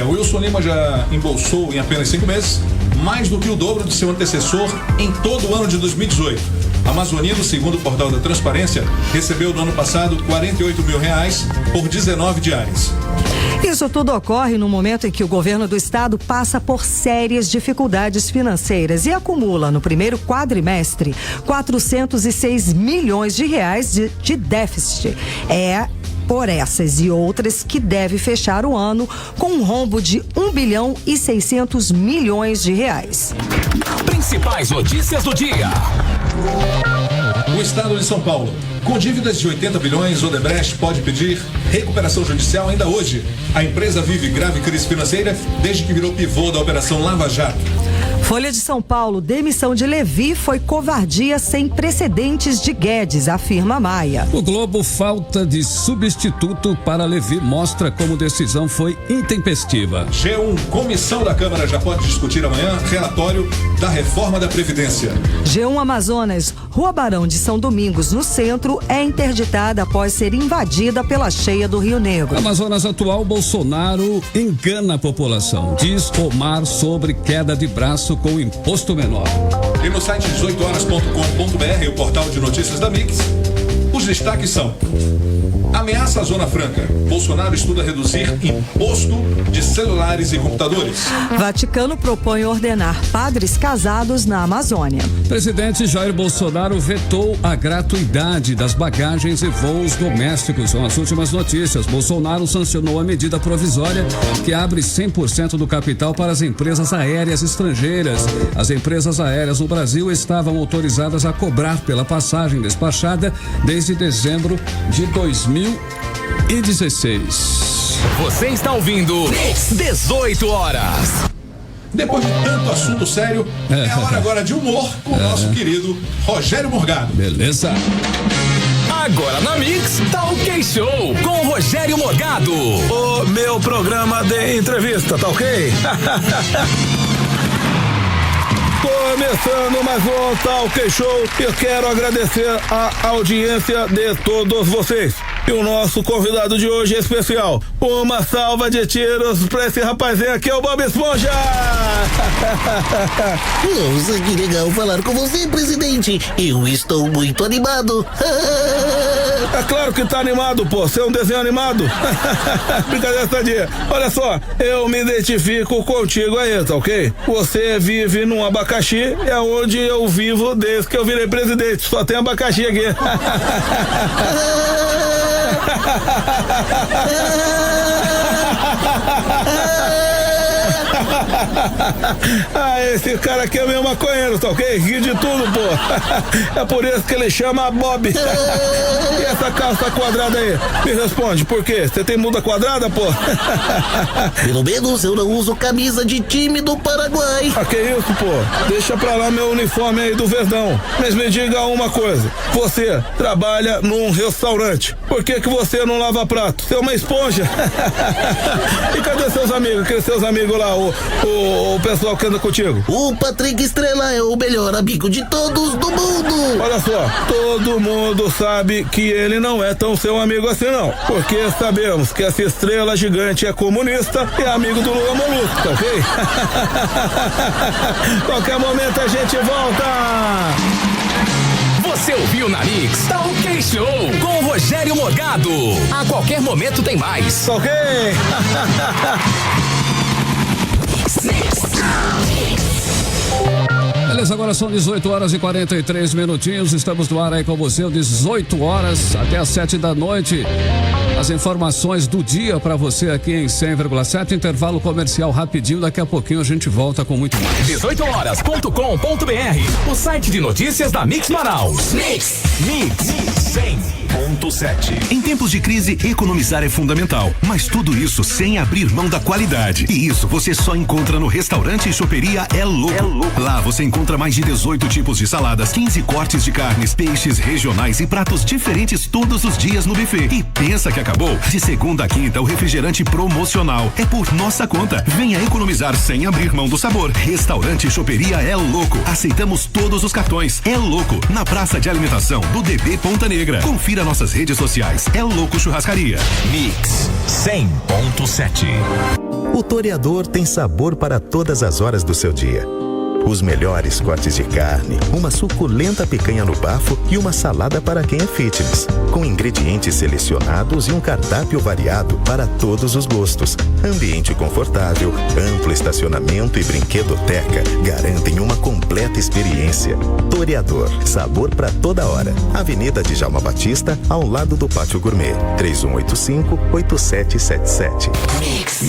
O Wilson Lima já embolsou em apenas 5 meses mais do que o dobro de seu antecessor em todo o ano de 2018. Amazonino, segundo o portal da Transparência, recebeu no ano passado 48 mil reais por 19 diárias. Isso tudo ocorre no momento em que o governo do estado passa por sérias dificuldades financeiras e acumula no primeiro quadrimestre 406 milhões de reais de déficit. Por essas e outras que deve fechar o ano com um rombo de 1 bilhão e 600 milhões de reais. Principais notícias do dia. O estado de São Paulo, com dívidas de 80 bilhões, Odebrecht pode pedir recuperação judicial ainda hoje. A empresa vive grave crise financeira desde que virou pivô da Operação Lava Jato. Folha de São Paulo, demissão de Levi foi covardia sem precedentes de Guedes, afirma Maia. O Globo, falta de substituto para Levi, mostra como decisão foi intempestiva. G1, comissão da Câmara já pode discutir amanhã relatório da reforma da Previdência. G1 Amazonas, Rua Barão de São Domingos, no centro, é interditada após ser invadida pela cheia do Rio Negro. Amazonas atual, Bolsonaro engana a população, diz Omar sobre queda de braço com imposto menor. E no site 18horas.com.br, o portal de notícias da Mix, os destaques são: ameaça à Zona Franca. Bolsonaro estuda reduzir imposto de celulares e computadores. Vaticano propõe ordenar padres casados na Amazônia. Presidente Jair Bolsonaro vetou a gratuidade das bagagens e voos domésticos. São as últimas notícias. Bolsonaro sancionou a medida provisória que abre 100% do capital para as empresas aéreas estrangeiras. As empresas aéreas no Brasil estavam autorizadas a cobrar pela passagem despachada desde dezembro de 2016. Você está ouvindo 18 horas. Depois de tanto assunto sério, é a hora agora de humor com o nosso querido Rogério Morgado. Beleza. Agora na Mix, Talk Show com Rogério Morgado. O meu programa de entrevista, tá ok? Começando mais um Talk Show, eu quero agradecer a audiência de todos vocês. E o nosso convidado de hoje é especial. Uma salva de tiros pra esse rapazinho aqui, é o Bob Esponja! Nossa, que legal falar com você, presidente. Eu estou muito animado. É claro que tá animado, pô. Você é um desenho animado. Brincadeira, sadia. Olha só, eu me identifico contigo aí, tá ok? Você vive num abacaxi, é onde eu vivo desde que eu virei presidente. Só tem abacaxi aqui. Esse cara aqui é meu maconheiro, tá ok? Ri de tudo, pô. É por isso que ele chama Bob. E essa calça quadrada aí? Me responde, por quê? Você tem muda quadrada, pô? Pelo menos eu não uso camisa de time do Paraguai. Que isso, pô? Deixa pra lá meu uniforme aí do Verdão. Mas me diga uma coisa. Você trabalha num restaurante. Por que você não lava prato? Você é uma esponja. E cadê seus amigos? Aqueles seus amigos lá, o pessoal que anda contigo? O Patrick Estrela é o melhor amigo de todos do mundo. Olha só, todo mundo sabe que ele não é tão seu amigo assim não, porque sabemos que essa estrela gigante é comunista e é amigo do Lula Molusco, tá ok? Qualquer momento a gente volta. Você ouviu na Mix Talk Show com Rogério Morgado. A qualquer momento tem mais. Ok. Beleza, agora são 18 horas e 43 minutinhos. Estamos no ar aí com você, 18 horas até as 7 da noite. As informações do dia para você aqui em 100,7. Intervalo comercial rapidinho. Daqui a pouquinho a gente volta com muito mais. 18horas.com.br, o site de notícias da Mix Manaus. Mix 100.7. Em tempos de crise, economizar é fundamental, mas tudo isso sem abrir mão da qualidade. E isso você só encontra no restaurante e choperia É Louco. Lá você encontra mais de 18 tipos de saladas, 15 cortes de carnes, peixes regionais e pratos diferentes todos os dias no buffet. E pensa que acabou? De segunda a quinta, o refrigerante promocional é por nossa conta. Venha economizar sem abrir mão do sabor. Restaurante e choperia É Louco. Aceitamos todos os cartões. É Louco, na praça de alimentação do DB Ponta Negra. Confira nossas redes sociais. É Louco Churrascaria. Mix 100.7. O Toreador tem sabor para todas as horas do seu dia. Os melhores cortes de carne, uma suculenta picanha no bafo e uma salada para quem é fitness, com ingredientes selecionados e um cardápio variado para todos os gostos. Ambiente confortável, amplo estacionamento e brinquedoteca garantem uma completa experiência. Toreador, sabor para toda hora. Avenida Djalma Batista, ao lado do Pátio Gourmet. 3185-8777. Mix.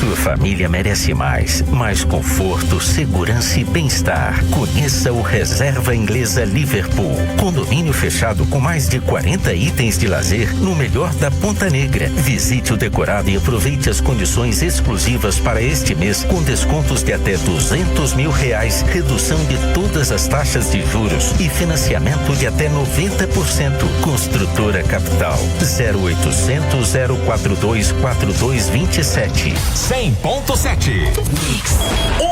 Sua família merece mais conforto, segurança e bem-estar. Conheça o Reserva Inglesa Liverpool. Condomínio fechado com mais de 40 itens de lazer no melhor da Ponta Negra. Visite o decorado e aproveite as condições exclusivas para este mês com descontos de até R$200 mil, redução de todas as taxas de juros e financiamento de até 90%. Construtora Capital 0800 042 4227. 100.7.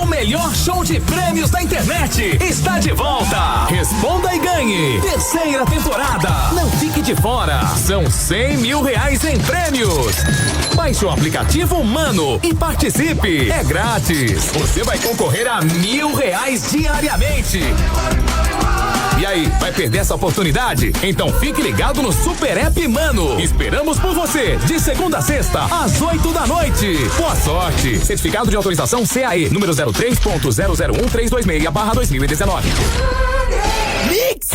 O melhor show de prêmios da internet está de volta. Responda e ganhe. Terceira temporada. Não fique de fora. São R$100 mil em prêmios. Baixe o aplicativo Mano e participe. É grátis. Você vai concorrer a R$1.000 diariamente. E aí, vai perder essa oportunidade? Então fique ligado no Super App Mano. Esperamos por você, de segunda a sexta, às 8 da noite. Boa sorte. Certificado de autorização CAE, número 03.001326/2019. Mix.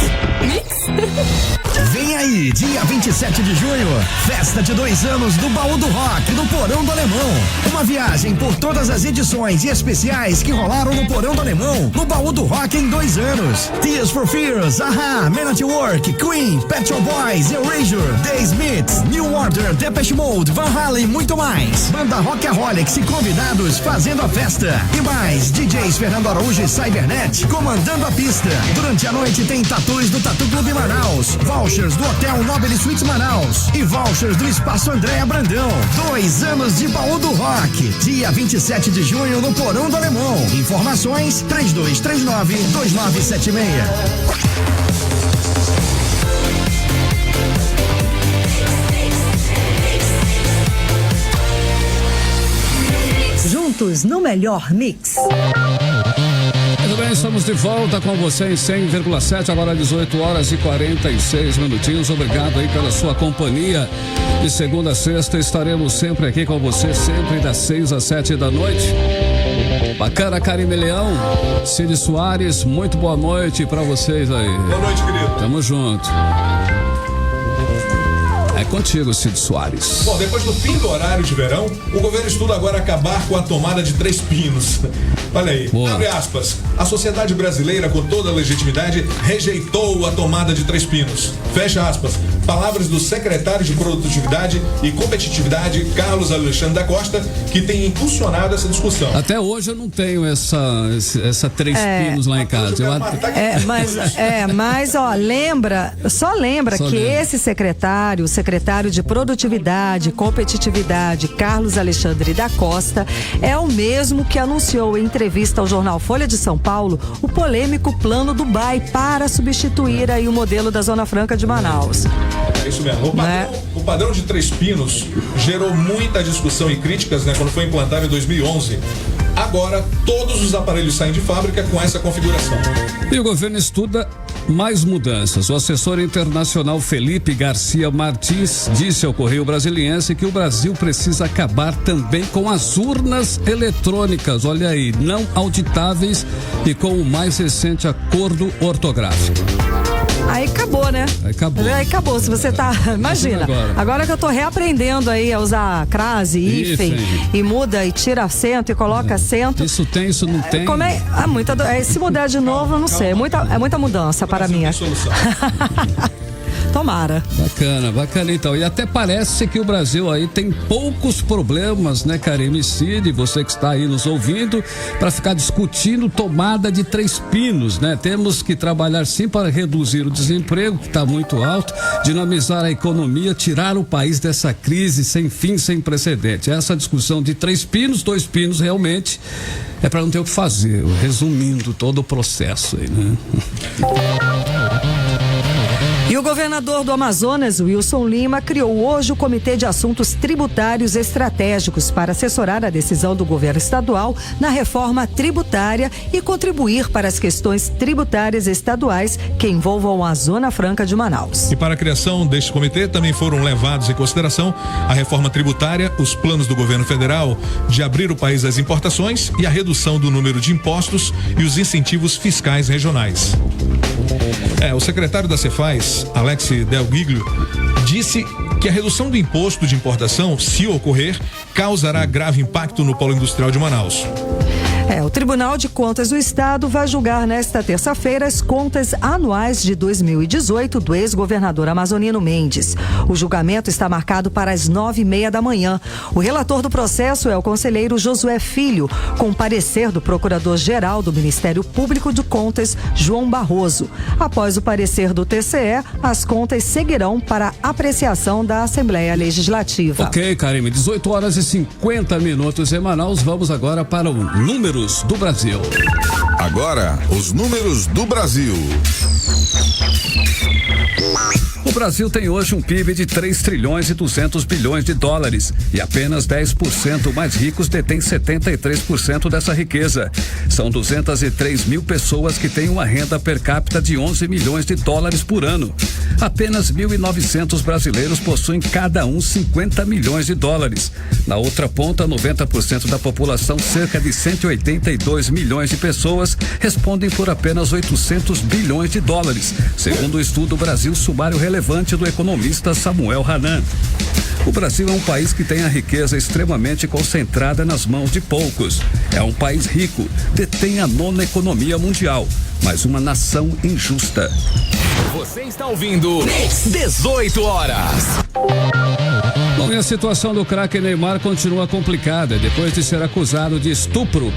Vem aí, dia 27 de junho, festa de 2 anos do Baú do Rock, no Porão do Alemão. Uma viagem por todas as edições e especiais que rolaram no Porão do Alemão, no Baú do Rock em 2 anos. Tears for Fears, Aha, Men at Work, Queen, Pet Shop Boys, Erasure, The Smiths, New Order, Depeche Mode, Van Halen e muito mais. Banda Rockaholics e convidados fazendo a festa. E mais, DJs Fernando Araújo e Cybernet comandando a pista. Durante a noite tem tatus do Tatu Clube Manaus, vouchers do Hotel Nobile Suites Manaus e vouchers do Espaço Andréa Brandão. 2 anos de Baú do Rock, dia 27 de junho no Porão do Alemão. Informações 3239-2976. Juntos no melhor mix. Muito bem, estamos de volta com você em 100,7, agora 18 horas e 46 minutinhos. Obrigado aí pela sua companhia. De segunda a sexta estaremos sempre aqui com você, sempre das 6 às 7 da noite. Bacana, Karime Leão, Cid Soares, muito boa noite pra vocês aí. Boa noite, querido. Tamo junto. É contigo, Cid Soares. Bom, depois do fim do horário de verão, o governo estuda agora acabar com a tomada de 3 pinos. Olha aí, abre aspas. A sociedade brasileira, com toda a legitimidade, rejeitou a tomada de 3 pinos. Fecha aspas. Palavras do secretário de Produtividade e Competitividade, Carlos Alexandre da Costa, que tem impulsionado essa discussão. Até hoje eu não tenho essa 3 pinos lá em casa. Mas ó, lembra que esse secretário, o secretário de Produtividade e Competitividade, Carlos Alexandre da Costa, é o mesmo que anunciou em entrevista ao jornal Folha de São Paulo o polêmico Plano Dubai para substituir aí o modelo da Zona Franca de Manaus. É isso mesmo. O padrão de 3 pinos gerou muita discussão e críticas, né, quando foi implantado em 2011. Agora, todos os aparelhos saem de fábrica com essa configuração. E o governo estuda mais mudanças. O assessor internacional Felipe Garcia Martins disse ao Correio Brasiliense que o Brasil precisa acabar também com as urnas eletrônicas, olha aí, não auditáveis e com o mais recente acordo ortográfico. Aí acabou, né? Aí acabou. Se você tá. Imagina. Agora que eu tô reaprendendo aí a usar crase, hífen, e muda e tira acento e coloca acento. Isso tem, isso não tem. Como é? Se mudar de novo, eu não sei. É muita mudança para mim. Tomara. Bacana então. E até parece que o Brasil aí tem poucos problemas, né, Karine Cid, você que está aí nos ouvindo, para ficar discutindo tomada de Três Pinos, né? Temos que trabalhar sim para reduzir o desemprego, que está muito alto, dinamizar a economia, tirar o país dessa crise sem fim, sem precedente. Essa discussão de Três Pinos, Dois Pinos, realmente é para não ter o que fazer, resumindo todo o processo aí, né? E o governador do Amazonas, Wilson Lima, criou hoje o Comitê de Assuntos Tributários Estratégicos para assessorar a decisão do governo estadual na reforma tributária e contribuir para as questões tributárias estaduais que envolvam a Zona Franca de Manaus. E para a criação deste comitê também foram levados em consideração a reforma tributária, os planos do governo federal de abrir o país às importações e a redução do número de impostos e os incentivos fiscais regionais. O secretário da Cefaz, Alex Del Giglio, disse que a redução do imposto de importação, se ocorrer, causará grave impacto no polo industrial de Manaus. O Tribunal de Contas do Estado vai julgar nesta terça-feira as contas anuais de 2018 do ex-governador amazonino Mendes. O julgamento está marcado para as 9:30 da manhã. O relator do processo é o conselheiro Josué Filho, com parecer do Procurador-Geral do Ministério Público de Contas, João Barroso. Após o parecer do TCE, as contas seguirão para apreciação da Assembleia Legislativa. Ok, Karime, 18h50 em Manaus. Vamos agora para o Números do Brasil. Agora, os números do Brasil. O Brasil tem hoje um PIB de 3 trilhões e 200 bilhões de dólares e apenas 10% mais ricos detêm 73% dessa riqueza. São 203 mil pessoas que têm uma renda per capita de 11 milhões de dólares por ano. Apenas 1.900 brasileiros possuem cada um 50 milhões de dólares. Na outra ponta, 90% da população, cerca de 182 milhões de pessoas, respondem por apenas 800 bilhões de dólares, segundo o estudo Brasil Sumário Relevante do economista Samuel Hanan. O Brasil é um país que tem a riqueza extremamente concentrada nas mãos de poucos. É um país rico, detém a 9ª economia mundial, mas uma nação injusta. Você está ouvindo 18 horas. Bom, e a situação do craque Neymar continua complicada. Depois de ser acusado de estupro,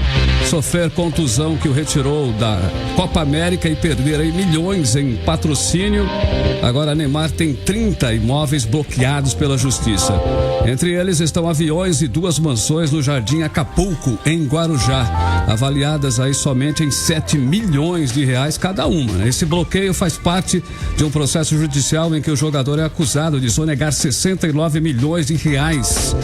sofrer contusão que o retirou da Copa América e perder aí milhões em patrocínio, agora Neymar tem 30 imóveis bloqueados pela justiça. Entre eles estão aviões e 2 mansões no Jardim Acapulco, em Guarujá, avaliadas aí somente em 7 milhões de reais cada uma. Esse bloqueio faz parte de um processo judicial em que o jogador é acusado de sonegar 69 milhões de reais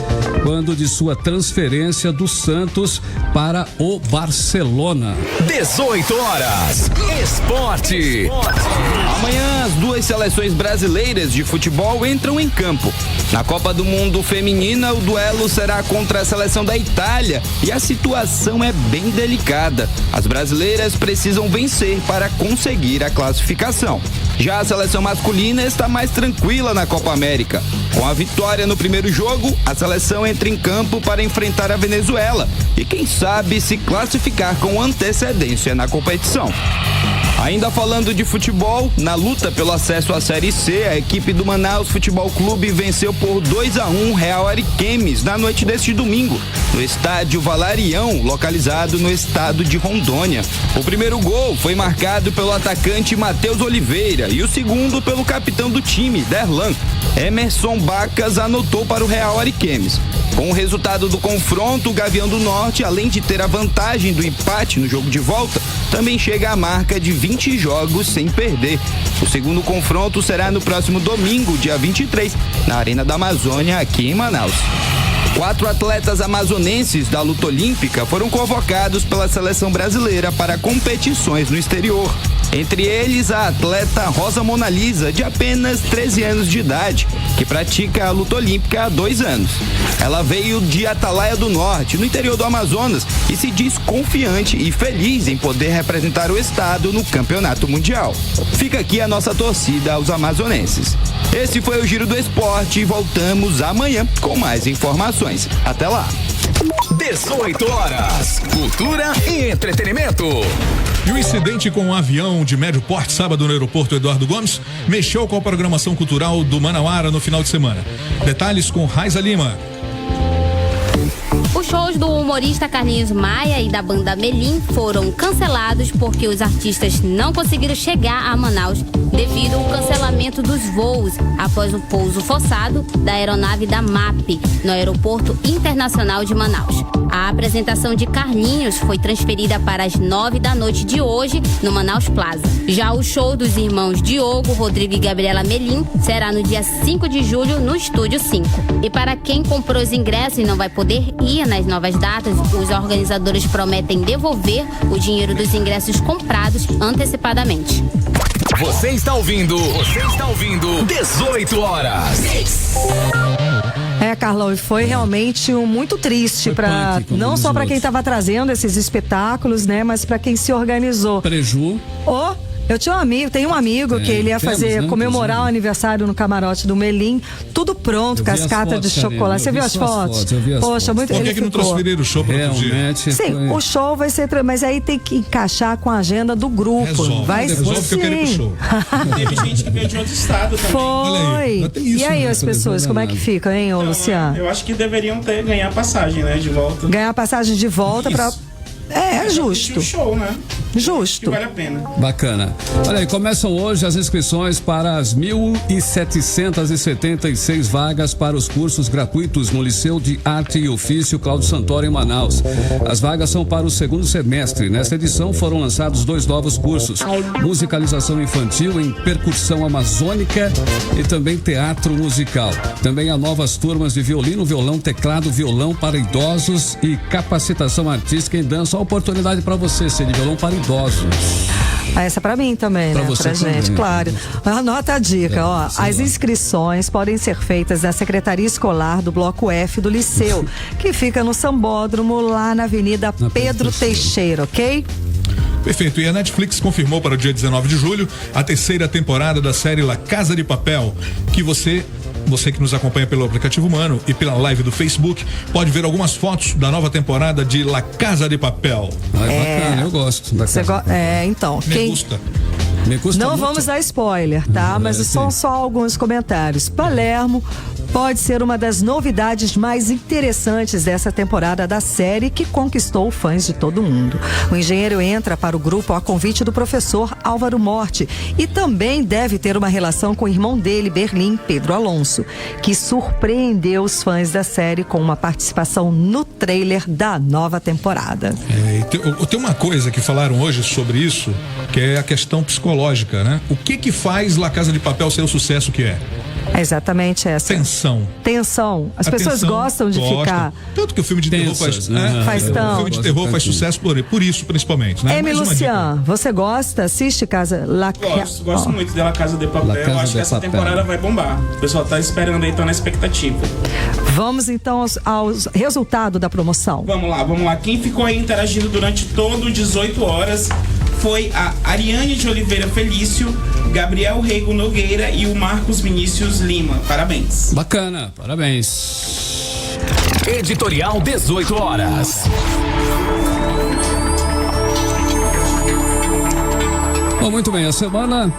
quando de sua transferência do Santos para o Barcelona. 18 horas. Esporte. Amanhã as 2 seleções brasileiras de futebol entram em campo. Na Copa do Mundo Feminina, o duelo será contra a seleção da Itália e a situação é bem delicada. As brasileiras precisam vencer para conseguir a classificação. Já a seleção masculina está mais tranquila na Copa América. Com a vitória no primeiro jogo, a seleção entra em campo para enfrentar a Venezuela e quem sabe se classificar com antecedência na competição. Ainda falando de futebol, na luta pelo acesso à Série C, a equipe do Manaus Futebol Clube venceu por 2-1 Real Ariquemes na noite deste domingo, no estádio Valarião, localizado no estado de Rondônia. O primeiro gol foi marcado pelo atacante Matheus Oliveira e o segundo pelo capitão do time, Derlan. Emerson Bacas anotou para o Real Ariquemes. Com o resultado do confronto, o Gavião do Norte, além de ter a vantagem do empate no jogo de volta, também chega à marca de 20 jogos sem perder. O segundo confronto será no próximo domingo, dia 23, na Arena da Amazônia, aqui em Manaus. 4 atletas amazonenses da luta olímpica foram convocados pela seleção brasileira para competições no exterior. Entre eles, a atleta Rosa Mona Lisa, de apenas 13 anos de idade, que pratica a luta olímpica há 2 anos. Ela veio de Atalaia do Norte, no interior do Amazonas, e se diz confiante e feliz em poder representar o estado no campeonato mundial. Fica aqui a nossa torcida aos amazonenses. Esse foi o Giro do Esporte e voltamos amanhã com mais informações. Até lá. 18 horas. Cultura e entretenimento. E o incidente com um avião de médio porte sábado no aeroporto Eduardo Gomes mexeu com a programação cultural do Manauara no final de semana. Detalhes com Raiza Lima. Os shows do humorista Carlinhos Maia e da banda Melim foram cancelados porque os artistas não conseguiram chegar a Manaus devido ao cancelamento dos voos após o pouso forçado da aeronave da MAP no Aeroporto Internacional de Manaus. A apresentação de Carlinhos foi transferida para as 9 da noite de hoje no Manaus Plaza. Já o show dos irmãos Diogo, Rodrigo e Gabriela Melim será no dia 5 de julho no Estúdio 5. E para quem comprou os ingressos e não vai poder ir nas novas datas, os organizadores prometem devolver o dinheiro dos ingressos comprados antecipadamente. Você está ouvindo 18 horas. Carlão, e foi realmente muito triste para não só para quem estava trazendo esses espetáculos, né, mas para quem se organizou. Preju. Tenho um amigo que ele ia comemorar o aniversário no camarote do Melim, tudo pronto, cascata de chocolate. Você viu as fotos? Poxa, muito. Por que não transferiram o show para outro dia? Sim, o show vai ser, mas aí tem que encaixar com a agenda do grupo. Resolve que eu quero ir pro show. Teve gente que veio de outro estado também. Foi. E aí as pessoas, como é que ficam, hein, ô Luciano? Eu acho que deveriam ganhar passagem, né, de volta. Ganhar passagem de volta para É justo. Show, né? Justo. Que vale a pena. Bacana. Olha aí, começam hoje as inscrições para as 1.776 vagas para os cursos gratuitos no Liceu de Arte e Ofício Cláudio Santoro em Manaus. As vagas são para o segundo semestre. Nesta edição foram lançados 2 novos cursos: musicalização infantil em percussão amazônica e também teatro musical. Também há novas turmas de violino, violão, teclado, violão para idosos e capacitação artística em dança. Uma oportunidade para você, ser de violão para idosos. Essa pra mim também, né? Pra gente, também. Claro. Anota a dica, ó. As inscrições podem ser feitas na Secretaria Escolar do Bloco F do Liceu, que fica no Sambódromo, lá na Avenida Pedro Teixeira, ok? Perfeito. E a Netflix confirmou para o dia 19 de julho a 3ª temporada da série La Casa de Papel, que você que nos acompanha pelo aplicativo Mano e pela live do Facebook, pode ver algumas fotos da nova temporada de La Casa de Papel. Bacana, eu gosto. Então, Me custa não muito. Vamos dar spoiler, tá? Mas são só alguns comentários. Palermo pode ser uma das novidades mais interessantes dessa temporada da série, que conquistou fãs de todo mundo. O engenheiro entra para o grupo a convite do professor Álvaro Morte e também deve ter uma relação com o irmão dele, Berlim, Pedro Alonso, que surpreendeu os fãs da série com uma participação no trailer da nova temporada. Tem uma coisa que falaram hoje sobre isso, que é a questão psicológica, né? O que faz La Casa de Papel ser o sucesso que é? É exatamente essa. Tensão. As pessoas gostam de ficar. Tanto que o filme de terror faz. O filme de terror faz sucesso por isso, principalmente, né? Luciano, você gosta? Assiste Gosto muito de La Casa de Papel. Eu acho que essa temporada vai bombar. O pessoal tá esperando aí, tá na expectativa. Vamos então aos resultados da promoção. Vamos lá. Quem ficou aí interagindo durante todo 18 horas foi a Ariane de Oliveira Felício, Gabriel Rego Nogueira e o Marcos Vinícius Lima. Parabéns. Bacana, parabéns. Editorial 18 horas. Bom, muito bem, a semana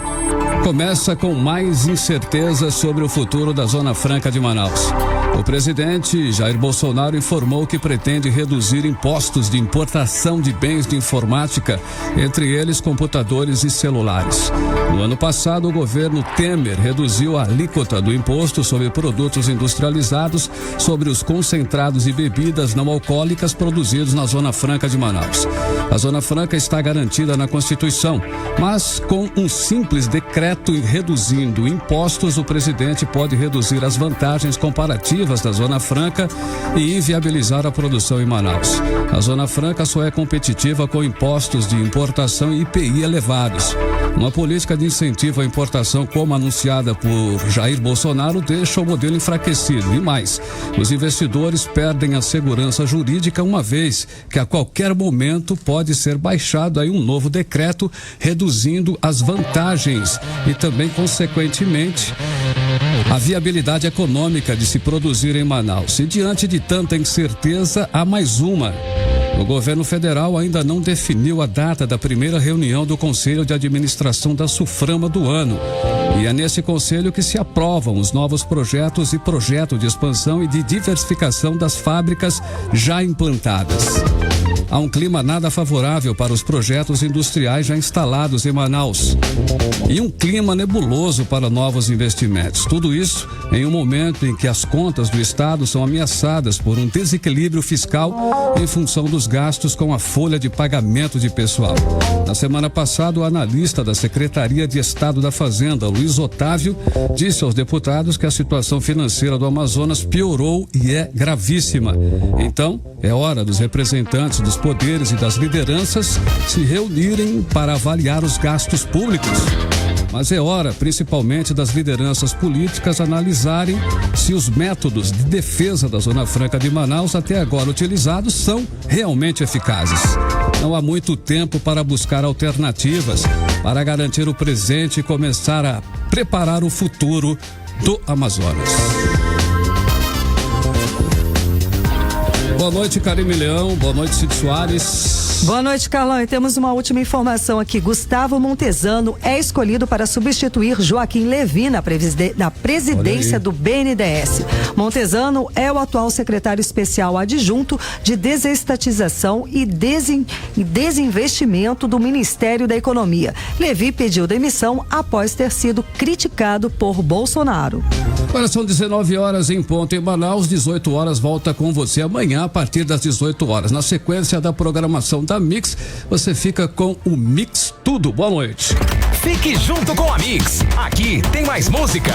começa com mais incerteza sobre o futuro da Zona Franca de Manaus. O presidente Jair Bolsonaro informou que pretende reduzir impostos de importação de bens de informática, entre eles computadores e celulares. No ano passado, o governo Temer reduziu a alíquota do imposto sobre produtos industrializados sobre os concentrados e bebidas não alcoólicas produzidos na Zona Franca de Manaus. A Zona Franca está garantida na Constituição, mas com um simples decreto reduzindo impostos, o presidente pode reduzir as vantagens comparativas da Zona Franca e inviabilizar a produção em Manaus. A Zona Franca só é competitiva com impostos de importação e IPI elevados. Uma política de incentivo à importação, como anunciada por Jair Bolsonaro, deixa o modelo enfraquecido. E mais, os investidores perdem a segurança jurídica, uma vez que a qualquer momento pode ser baixado aí um novo decreto reduzindo as vantagens e também, consequentemente, a viabilidade econômica de se produzir em Manaus. E diante de tanta incerteza, há mais uma. O governo federal ainda não definiu a data da primeira reunião do Conselho de Administração da SUFRAMA do ano. E é nesse conselho que se aprovam os novos projetos e projeto de expansão e de diversificação das fábricas já implantadas. Há um clima nada favorável para os projetos industriais já instalados em Manaus. E um clima nebuloso para novos investimentos. Tudo isso em um momento em que as contas do Estado são ameaçadas por um desequilíbrio fiscal em função dos gastos com a folha de pagamento de pessoal. Na semana passada, o analista da Secretaria de Estado da Fazenda, Luiz Otávio, disse aos deputados que a situação financeira do Amazonas piorou e é gravíssima. Então, é hora dos representantes dos poderes e das lideranças se reunirem para avaliar os gastos públicos. Mas é hora, principalmente, das lideranças políticas analisarem se os métodos de defesa da Zona Franca de Manaus até agora utilizados são realmente eficazes. Não há muito tempo para buscar alternativas para garantir o presente e começar a preparar o futuro do Amazonas. Boa noite, Karime Leão. Boa noite, Cid Soares. Boa noite, Carlão. E temos uma última informação aqui. Gustavo Montezano é escolhido para substituir Joaquim Levy na presidência do BNDES. Montezano é o atual secretário especial adjunto de desestatização e desinvestimento do Ministério da Economia. Levy pediu demissão após ter sido criticado por Bolsonaro. Agora são 19 horas em ponto em Manaus, 18 horas, volta com você amanhã a partir das 18 horas. Na sequência da programação da Mix, você fica com o Mix Tudo. Boa noite. Fique junto com a Mix. Aqui tem mais música.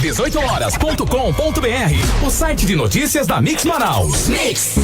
18horas.com.br, o site de notícias da Mix Manaus. Mix.